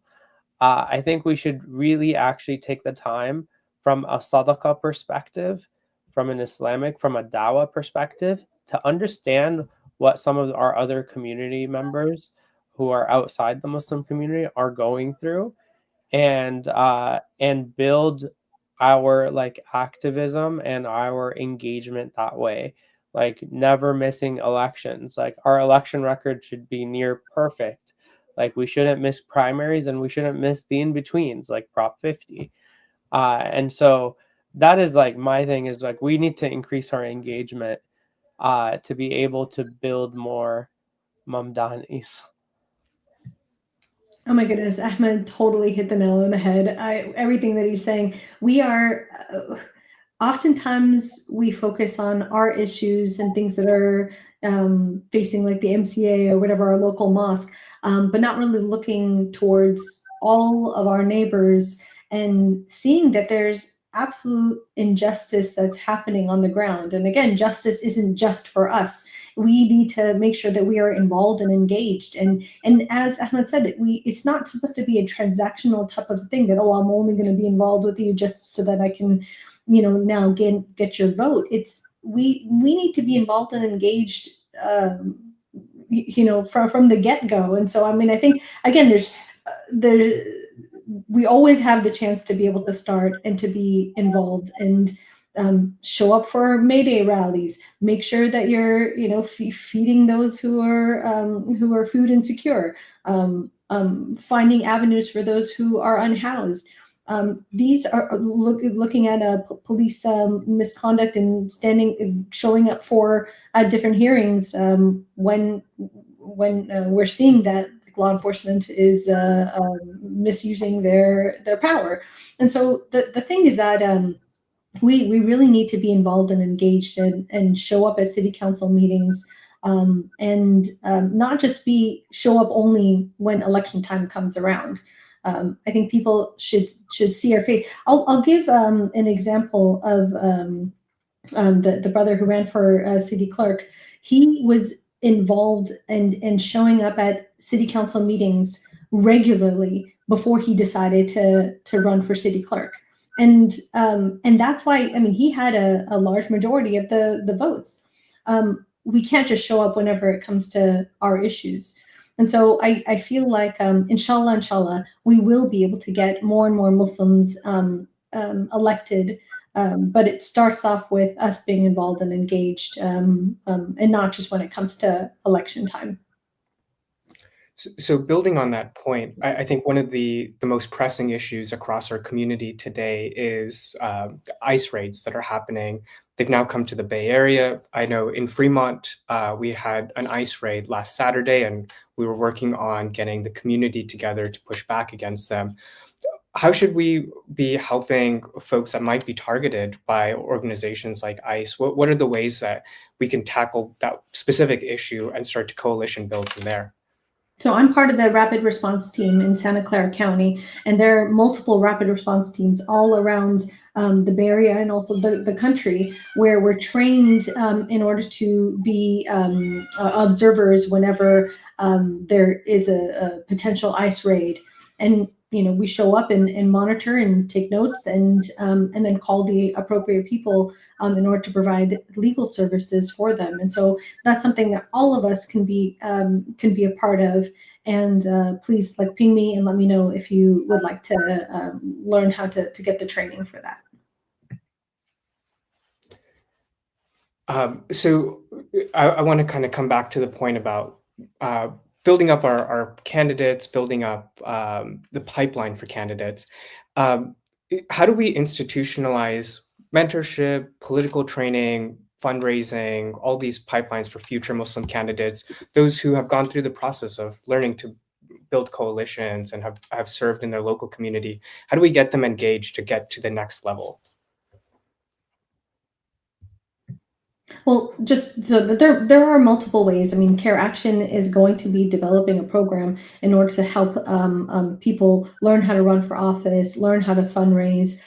I think we should really actually take the time from a sadaqah perspective, from a dawah perspective, to understand what some of our other community members who are outside the Muslim community are going through, and build our activism and our engagement that way. Never missing elections. Our election record should be near perfect. We shouldn't miss primaries, and we shouldn't miss the in-betweens, like Prop 50. And so that is my thing, is we need to increase our engagement to be able to build more Mamdanis. Oh my goodness, Ahmed totally hit the nail on the head. Everything that he's saying, we are oftentimes we focus on our issues and things that are facing the MCA or whatever, our local mosque, but not really looking towards all of our neighbors and seeing that there's absolute injustice that's happening on the ground. And again, justice isn't just for us. We need to make sure that we are involved and engaged. And as Ahmed said, it's not supposed to be a transactional type of thing that, oh, I'm only going to be involved with you just so that I can, now get your vote. It's we need to be involved and engaged, from the get-go. And so, I think, again, we always have the chance to be able to start and to be involved and show up for May Day rallies. Make sure that you're, feeding those who are food insecure. Finding avenues for those who are unhoused. These are looking at police misconduct and showing up for different hearings when we're seeing that law enforcement is misusing their power. And so the thing is that we really need to be involved and engaged and show up at city council meetings, and not just show up only when election time comes around. I think people should see our face. I'll give an example of the brother who ran for city clerk. He was involved and showing up at city council meetings regularly before he decided to run for city clerk. And that's why, he had a large majority of the votes. We can't just show up whenever it comes to our issues. And so I feel like, inshallah, we will be able to get more and more Muslims elected But it starts off with us being involved and engaged, and not just when it comes to election time. So building on that point, I think one of the most pressing issues across our community today is the ICE raids that are happening. They've now come to the Bay Area. I know in Fremont, we had an ICE raid last Saturday, and we were working on getting the community together to push back against them. How should we be helping folks that might be targeted by organizations like ICE? What are the ways that we can tackle that specific issue and start to coalition build from there? So I'm part of the rapid response team in Santa Clara County, and there are multiple rapid response teams all around the Bay Area and also the country, where we're trained in order to be observers whenever there is a potential ICE raid. And we show up and monitor and take notes, and then call the appropriate people in order to provide legal services for them. And so that's something that all of us can be a part of. And please, ping me and let me know if you would like to learn how to get the training for that. So I want to kind of come back to the point about building up our candidates, building up the pipeline for candidates. How do we institutionalize mentorship, political training, fundraising, all these pipelines for future Muslim candidates, those who have gone through the process of learning to build coalitions and have served in their local community? How do we get them engaged to get to the next level? Well, just so that there are multiple ways. I mean, CAIR Action is going to be developing a program in order to help people learn how to run for office, learn how to fundraise,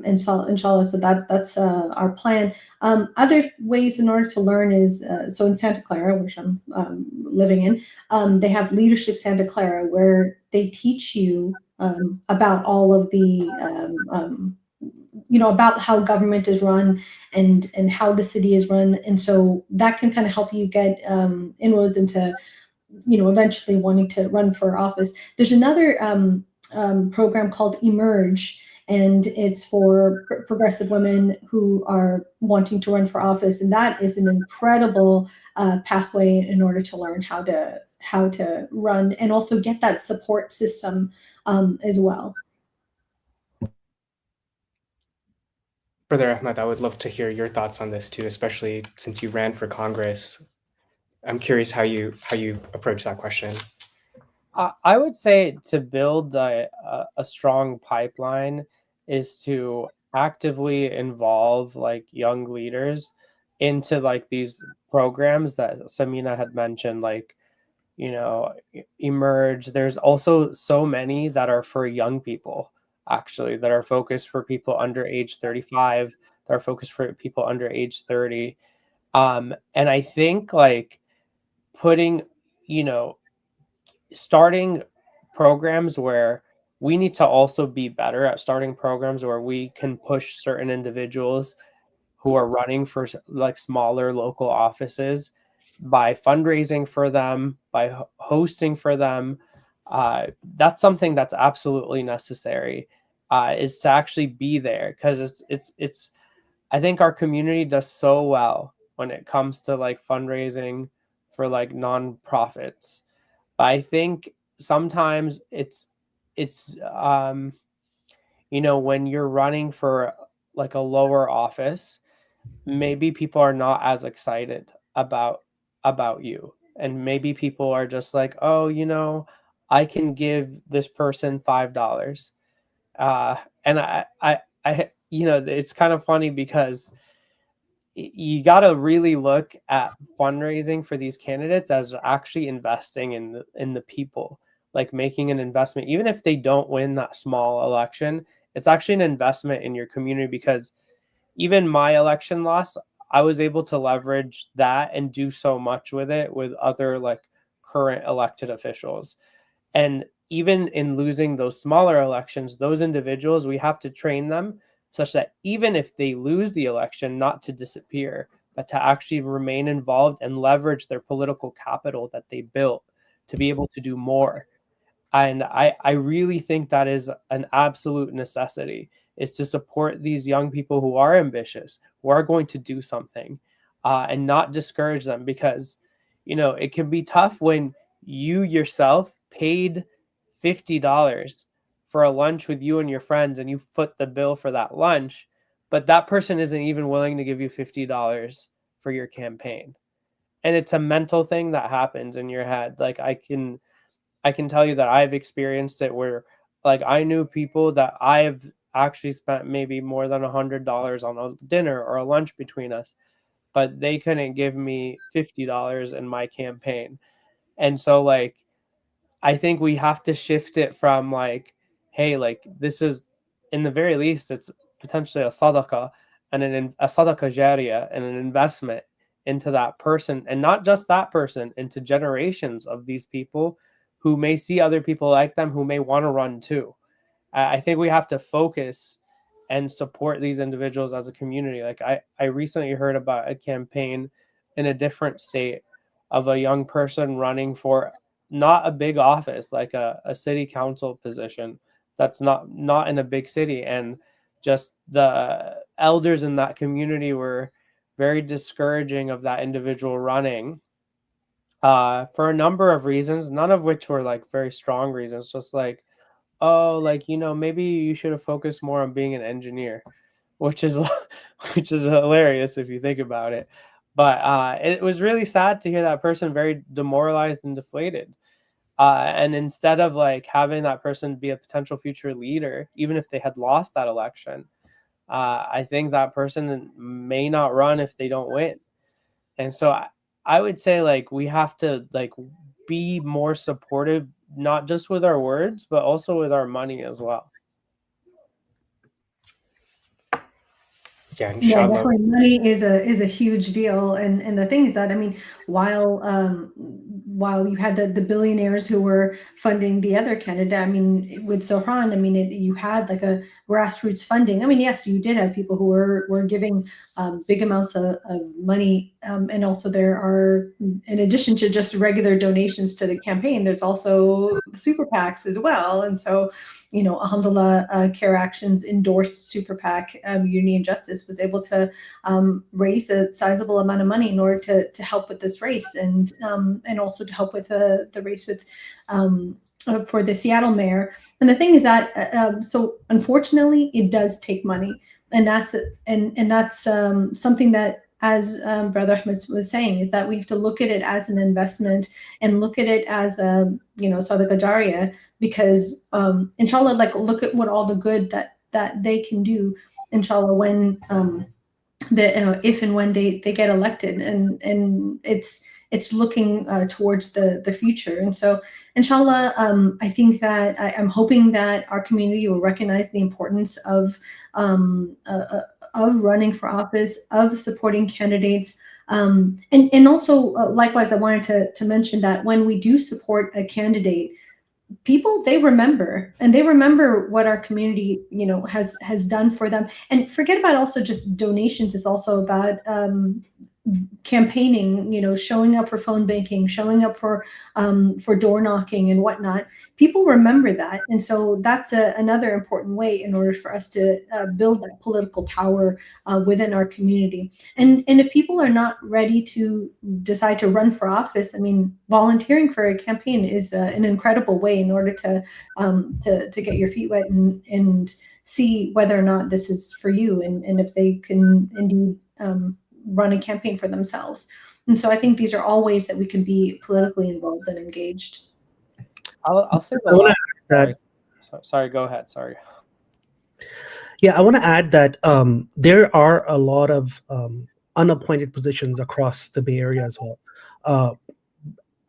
inshallah. So that's our plan. Other ways in order to learn is so in Santa Clara, which I'm living in, they have Leadership Santa Clara, where they teach you about all of the about how government is run and how the city is run. And so that can kind of help you get inroads into, eventually wanting to run for office. There's another program called Emerge, and it's for progressive women who are wanting to run for office. And that is an incredible pathway in order to learn how to run and also get that support system as well. Brother Ahmed, I would love to hear your thoughts on this too, especially since you ran for Congress. I'm curious how you approach that question. I would say to build a strong pipeline is to actively involve young leaders into these programs that Sameena had mentioned, Emerge. There's also so many that are for young people, actually, that are focused for people under age 35, that are focused for people under age 30. And I think putting, starting programs where we need to also be better at starting programs where we can push certain individuals who are running for smaller local offices by fundraising for them, by hosting for them. That's something that's absolutely necessary, is to actually be there, because it's I think our community does so well when it comes to fundraising for nonprofits. But I think sometimes it's when you're running for a lower office, maybe people are not as excited about you, and maybe people are just like, oh, I can give this person $5. And I it's kind of funny because you got to really look at fundraising for these candidates as actually investing in the people, making an investment. Even if they don't win that small election, it's actually an investment in your community, because even my election loss, I was able to leverage that and do so much with it with other current elected officials. And even in losing those smaller elections, those individuals, we have to train them such that even if they lose the election, not to disappear, but to actually remain involved and leverage their political capital that they built to be able to do more. And I really think that is an absolute necessity. is to support these young people who are ambitious, who are going to do something, and not discourage them, because, you know, it can be tough when you yourself paid $50 for a lunch with you and your friends, and you foot the bill for that lunch, but that person isn't even willing to give you $50 for your campaign. And it's a mental thing that happens in your head. Like, I can tell you that I've experienced it where, like, I knew people that I've actually spent maybe more than $100 on a dinner or a lunch between us, but they couldn't give me $50 in my campaign. And so, like, I think we have to shift it from, like, hey, like, this is, in the very least, it's potentially a sadaqah, and a sadaqah jariyah, and an investment into that person, and not just that person, into generations of these people who may see other people like them who may want to run too. I think we have to focus and support these individuals as a community. Like, I recently heard about a campaign in a different state of a young person running for not a big office, like a city council position that's not in a big city. And just the elders in that community were very discouraging of that individual running, for a number of reasons, none of which were like very strong reasons, just like, oh, like, you know, maybe you should have focused more on being an engineer, which is which is hilarious if you think about it. But it was really sad to hear that person very demoralized and deflated. And instead of like having that person be a potential future leader, even if they had lost that election, I think that person may not run if they don't win. And so I would say, like, we have to, like, be more supportive, not just with our words, but also with our money as well. Yeah, Yeah, inshallah. definitely. Money is a huge deal, and the thing is that, I mean, while you had the billionaires who were funding the other candidate, I mean, with Zohran, I mean, you had like a grassroots funding. I mean, yes, you did have people who were giving big amounts of money, and also there are, in addition to just regular donations to the campaign, there's also super PACs as well. And so, you know, alhamdulillah, CAIR Action's endorsed super PAC, Unity and Justice, was able to raise a sizable amount of money in order to help with this race, and also to help with the race with for the Seattle mayor. And the thing is that so unfortunately it does take money, and that's something that, as Brother Ahmed was saying, is that we have to look at it as an investment and look at it as a, you know, sadaqah jariyah, because inshallah, like, look at what all the good that they can do, inshallah, when if and when they get elected, and it's looking towards the future. And so inshallah, I think that I'm hoping that our community will recognize the importance of running for office, of supporting candidates, and also likewise, I wanted to mention that when we do support a candidate, people, they remember what our community, you know, has done for them. And forget about also just donations. It's also about campaigning, you know, showing up for phone banking, showing up for door knocking and whatnot. People remember that, and so that's another important way in order for us to build that political power within our community. And if people are not ready to decide to run for office, I mean, volunteering for a campaign is an incredible way in order to get your feet wet and see whether or not this is for you, and if they can indeed run a campaign for themselves. And so I think these are all ways that we can be politically involved and engaged. I'll say I wanna that. Sorry, go ahead. Sorry. Yeah, I want to add that there are a lot of unappointed positions across the Bay Area as well.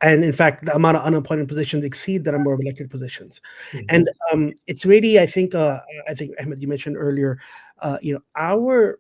And in fact, the amount of unappointed positions exceed the number of elected positions. Mm-hmm. And it's really, I think Ahmed, you mentioned earlier, you know,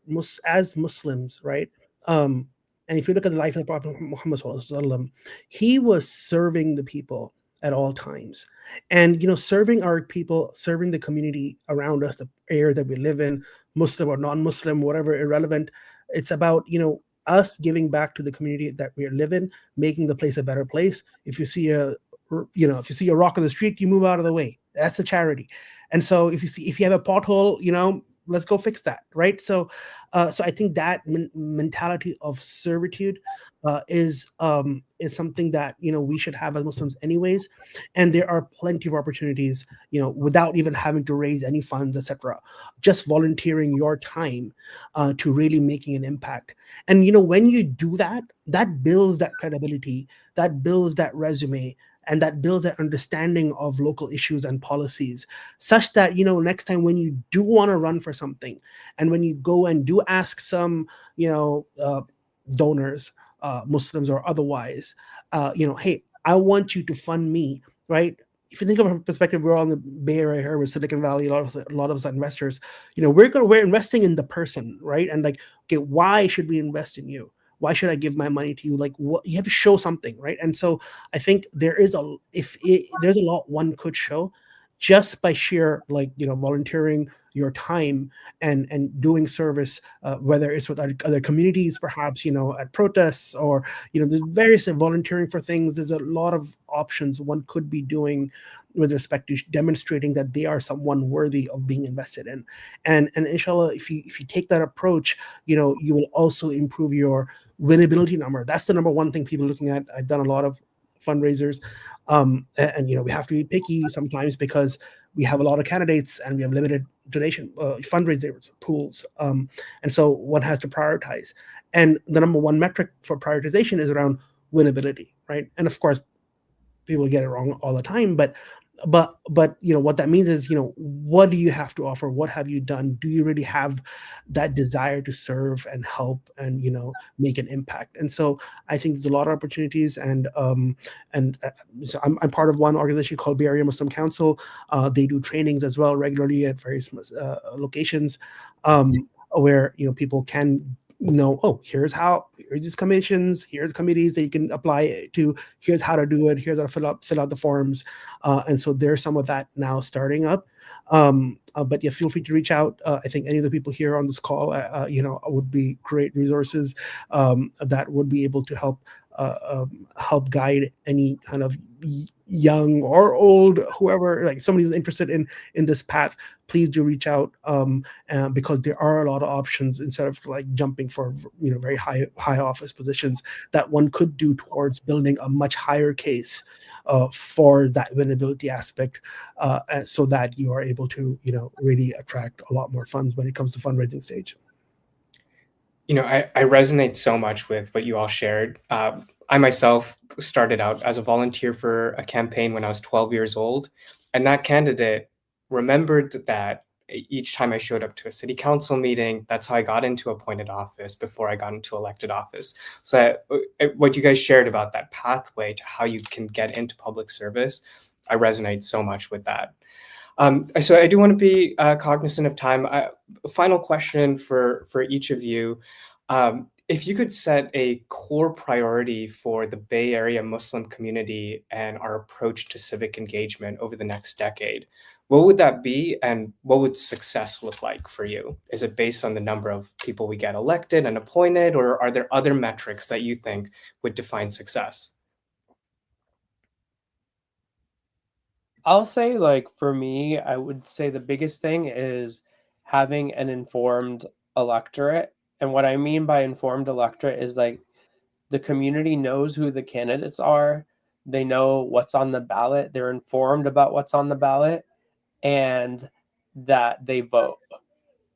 as Muslims, right? And if you look at the life of the Prophet Muhammad sallallahu alaihi wasallam, he was serving the people at all times, and, you know, serving our people, serving the community around us, the area that we live in, Muslim or non-Muslim, whatever, irrelevant. It's about, you know, us giving back to the community that we live in, making the place a better place. If you see a rock on the street, you move out of the way. That's a charity. And so if you have a pothole, you know, let's go fix that, right? So I think that mentality of servitude is something that we should have as Muslims anyways. And there are plenty of opportunities, without even having to raise any funds, etc., just volunteering your time to really making an impact. And when you do that, that builds that credibility, that builds that resume, and that builds that understanding of local issues and policies, such that next time when you do want to run for something, and when you go and do ask some donors, Muslims or otherwise, hey, I want you to fund me, right? If you think of a perspective, we're all in the Bay Area here with Silicon Valley, a lot of us are investors. We're investing in the person, right? And like, okay, why should we invest in you? Why should I give my money to you? Like, what, you have to show something, right? And so I think there's a lot one could show just by sheer, like, volunteering your time and doing service, whether it's with other communities, perhaps at protests, or there's various volunteering for things. There's a lot of options one could be doing with respect to demonstrating that they are someone worthy of being invested in. And inshallah, if you take that approach, you will also improve your winnability number. That's the number one thing people are looking at. I've done a lot of fundraisers, and we have to be picky sometimes because we have a lot of candidates and we have limited donation fundraiser pools, and so one has to prioritize. And the number one metric for prioritization is around winnability, right? And of course, people get it wrong all the time, but what that means is, what do you have to offer? What have you done? Do you really have that desire to serve and help and make an impact? And so I think there's a lot of opportunities, and so I'm part of one organization called Bay Area Muslim Council. They do trainings as well regularly at various locations, where people can here's these commissions, here's committees that you can apply to, here's how to do it, here's how to fill out the forms, and so there's some of that now starting up. But yeah, feel free to reach out. I think any of the people here on this call, would be great resources that would be able to help guide any kind of young or old, whoever, like somebody who's interested in this path. Please do reach out, because there are a lot of options instead of like jumping for very high office positions that one could do towards building a much higher case for that winnability aspect, so that you are able to really attract a lot more funds when it comes to fundraising stage. I resonate so much with what you all shared. I myself started out as a volunteer for a campaign when I was 12 years old, and that candidate remembered that each time I showed up to a city council meeting, that's how I got into appointed office before I got into elected office. So what you guys shared about that pathway to how you can get into public service, I resonate so much with that. So I do want to be cognizant of time. Final question for each of you. If you could set a core priority for the Bay Area Muslim community and our approach to civic engagement over the next decade, what would that be, and what would success look like for you? Is it based on the number of people we get elected and appointed, or are there other metrics that you think would define success? I'll say, like, for me, I would say the biggest thing is having an informed electorate. And what I mean by informed electorate is like the community knows who the candidates are, they know what's on the ballot, they're informed about what's on the ballot, and that they vote.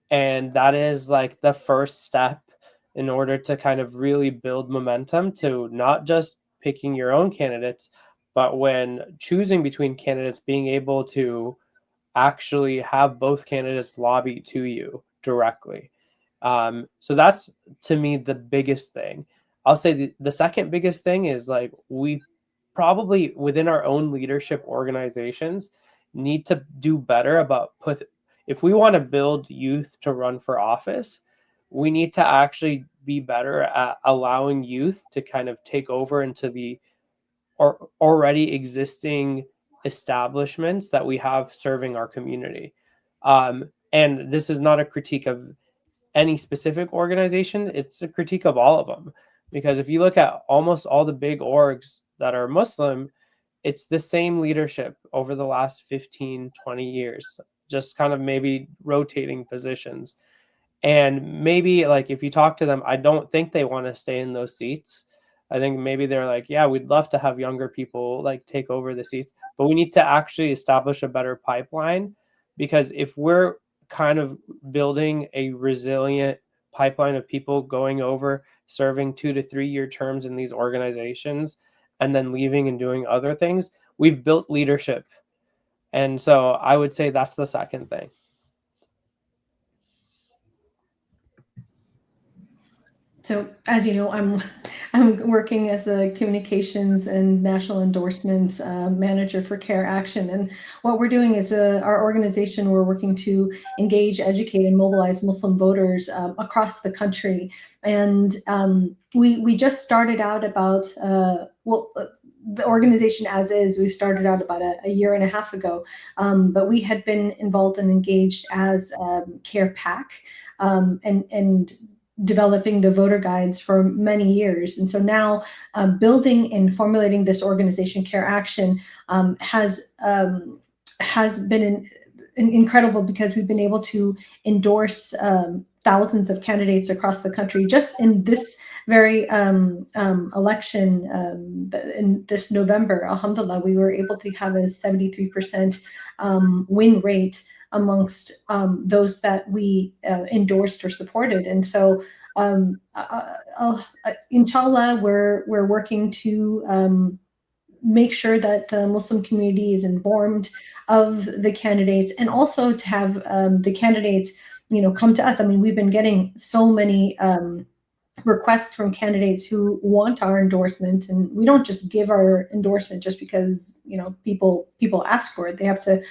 And that is like the first step in order to kind of really build momentum to not just picking your own candidates, but when choosing between candidates, being able to actually have both candidates lobby to you directly. So that's, to me, the biggest thing. I'll say the second biggest thing is, like, we probably within our own leadership organizations need to do better about if we want to build youth to run for office, we need to actually be better at allowing youth to kind of take over into the already existing establishments that we have serving our community. And this is not a critique of any specific organization, it's a critique of all of them. Because if you look at almost all the big orgs that are Muslim, it's the same leadership over the last 15, 20 years. just kind of maybe rotating positions. And maybe like if you talk to them, I don't think they want to stay in those seats. I think maybe they're like, yeah, we'd love to have younger people like take over the seats, but we need to actually establish a better pipeline, because if we're kind of building a resilient pipeline of people going over, serving 2 to 3 year terms in these organizations, and then leaving and doing other things, we've built leadership. And so I would say that's the second thing. So, as you know, I'm working as a communications and national endorsements manager for CAIR Action, and what we're doing is our organization, we're working to engage, educate, and mobilize Muslim voters across the country. And we just started out about the organization as is. We've started out about a year and a half ago, but we had been involved and engaged as CAIR PAC, and developing the voter guides for many years. And so now building and formulating this organization, CAIR Action, has been incredible, because we've been able to endorse thousands of candidates across the country. Just in this very election in this November, alhamdulillah, we were able to have a 73% win rate amongst those that we endorsed or supported. And so inshallah, we're working to make sure that the Muslim community is informed of the candidates, and also to have the candidates, come to us. I mean, we've been getting so many requests from candidates who want our endorsement, and we don't just give our endorsement just because people ask for it. They have to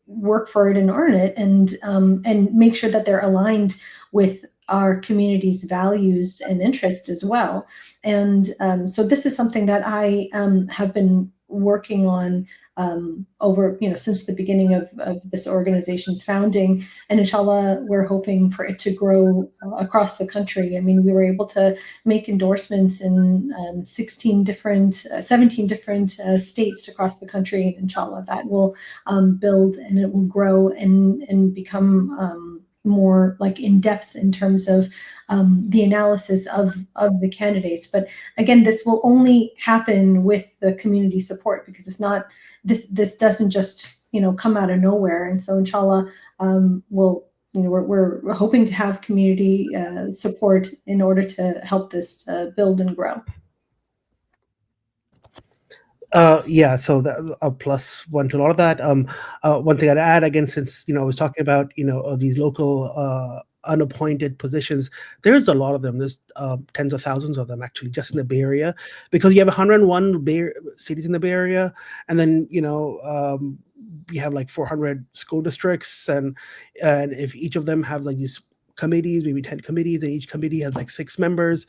work for it and earn it, and make sure that they're aligned with our community's values and interests as well. And so this is something that I have been working on over, since the beginning of this organization's founding. And inshallah, we're hoping for it to grow across the country. I mean, we were able to make endorsements in 17 different states across the country. And inshallah, that will build, and it will grow and become more like in depth in terms of the analysis of the candidates. But again, this will only happen with the community support, because it's not, this doesn't just come out of nowhere. And so inshallah, we're hoping to have community support in order to help this build and grow. Yeah, so that plus one to a lot of that. One thing I'd add, again, since I was talking about these local unappointed positions, there's a lot of them. There's tens of thousands of them actually just in the Bay Area, because you have 101 cities in the Bay Area, and then we have like 400 school districts, and if each of them have like these committees, maybe 10 committees, and each committee has like 6 members,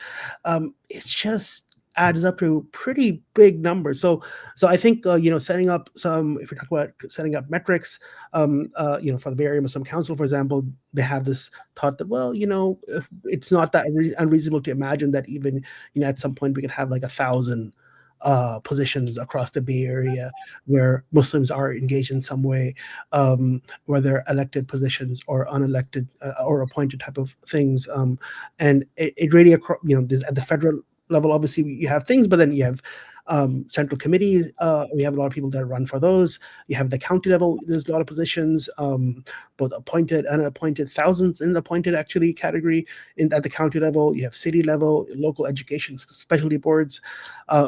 it's just adds up to pretty big numbers. So I think setting up some, if we talk about setting up metrics, for the Bay Area Muslim Council, for example, they have this thought that, well, it's not that unreasonable to imagine that even at some point we could have like 1,000 positions across the Bay Area where Muslims are engaged in some way, whether elected positions or unelected or appointed type of things, and it really there's, at the federal level, obviously you have things, but then you have central committees. We have a lot of people that run for those. You have the county level. There's a lot of positions, both appointed and unappointed, thousands in the appointed actually category at the county level. You have city level, local education specialty boards.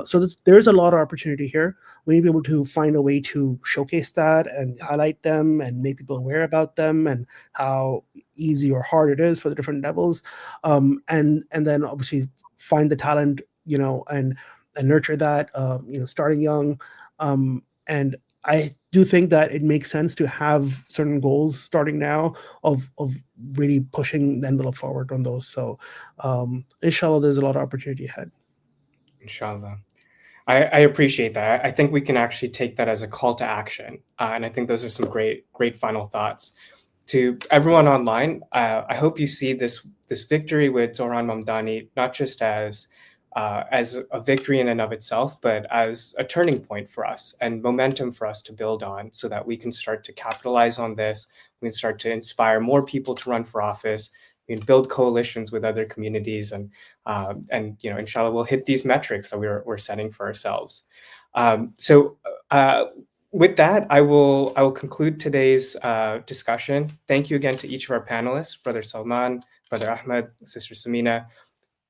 So there's a lot of opportunity here. We need to be able to find a way to showcase that and highlight them and make people aware about them and how easy or hard it is for the different levels. And then obviously find the talent, and nurture that, starting young. And I do think that it makes sense to have certain goals starting now of really pushing the envelope forward on those. So inshallah, there's a lot of opportunity ahead. Inshallah. I appreciate that. I think we can actually take that as a call to action. And I think those are some great final thoughts. To everyone online, I hope you see this victory with Zohran Mamdani not just as as a victory in and of itself, but as a turning point for us and momentum for us to build on, so that we can start to capitalize on this. We can start to inspire more people to run for office. We can build coalitions with other communities, and inshallah, we'll hit these metrics that we're setting for ourselves. With that, I will conclude today's discussion. Thank you again to each of our panelists, Brother Salman, Brother Ahmed, Sister Sameena.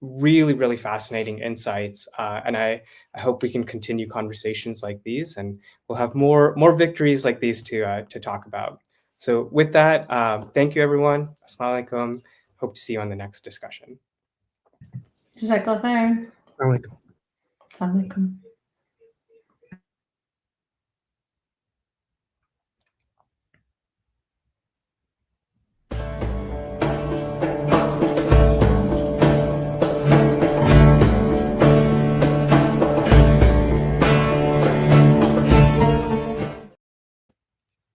Really, really fascinating insights, and I hope we can continue conversations like these, and we'll have more victories like these to talk about. So with that, thank you, everyone. Assalamu alaikum. Hope to see you on the next discussion. Jazakallah khair. Assalamu alaikum. Assalamu alaikum.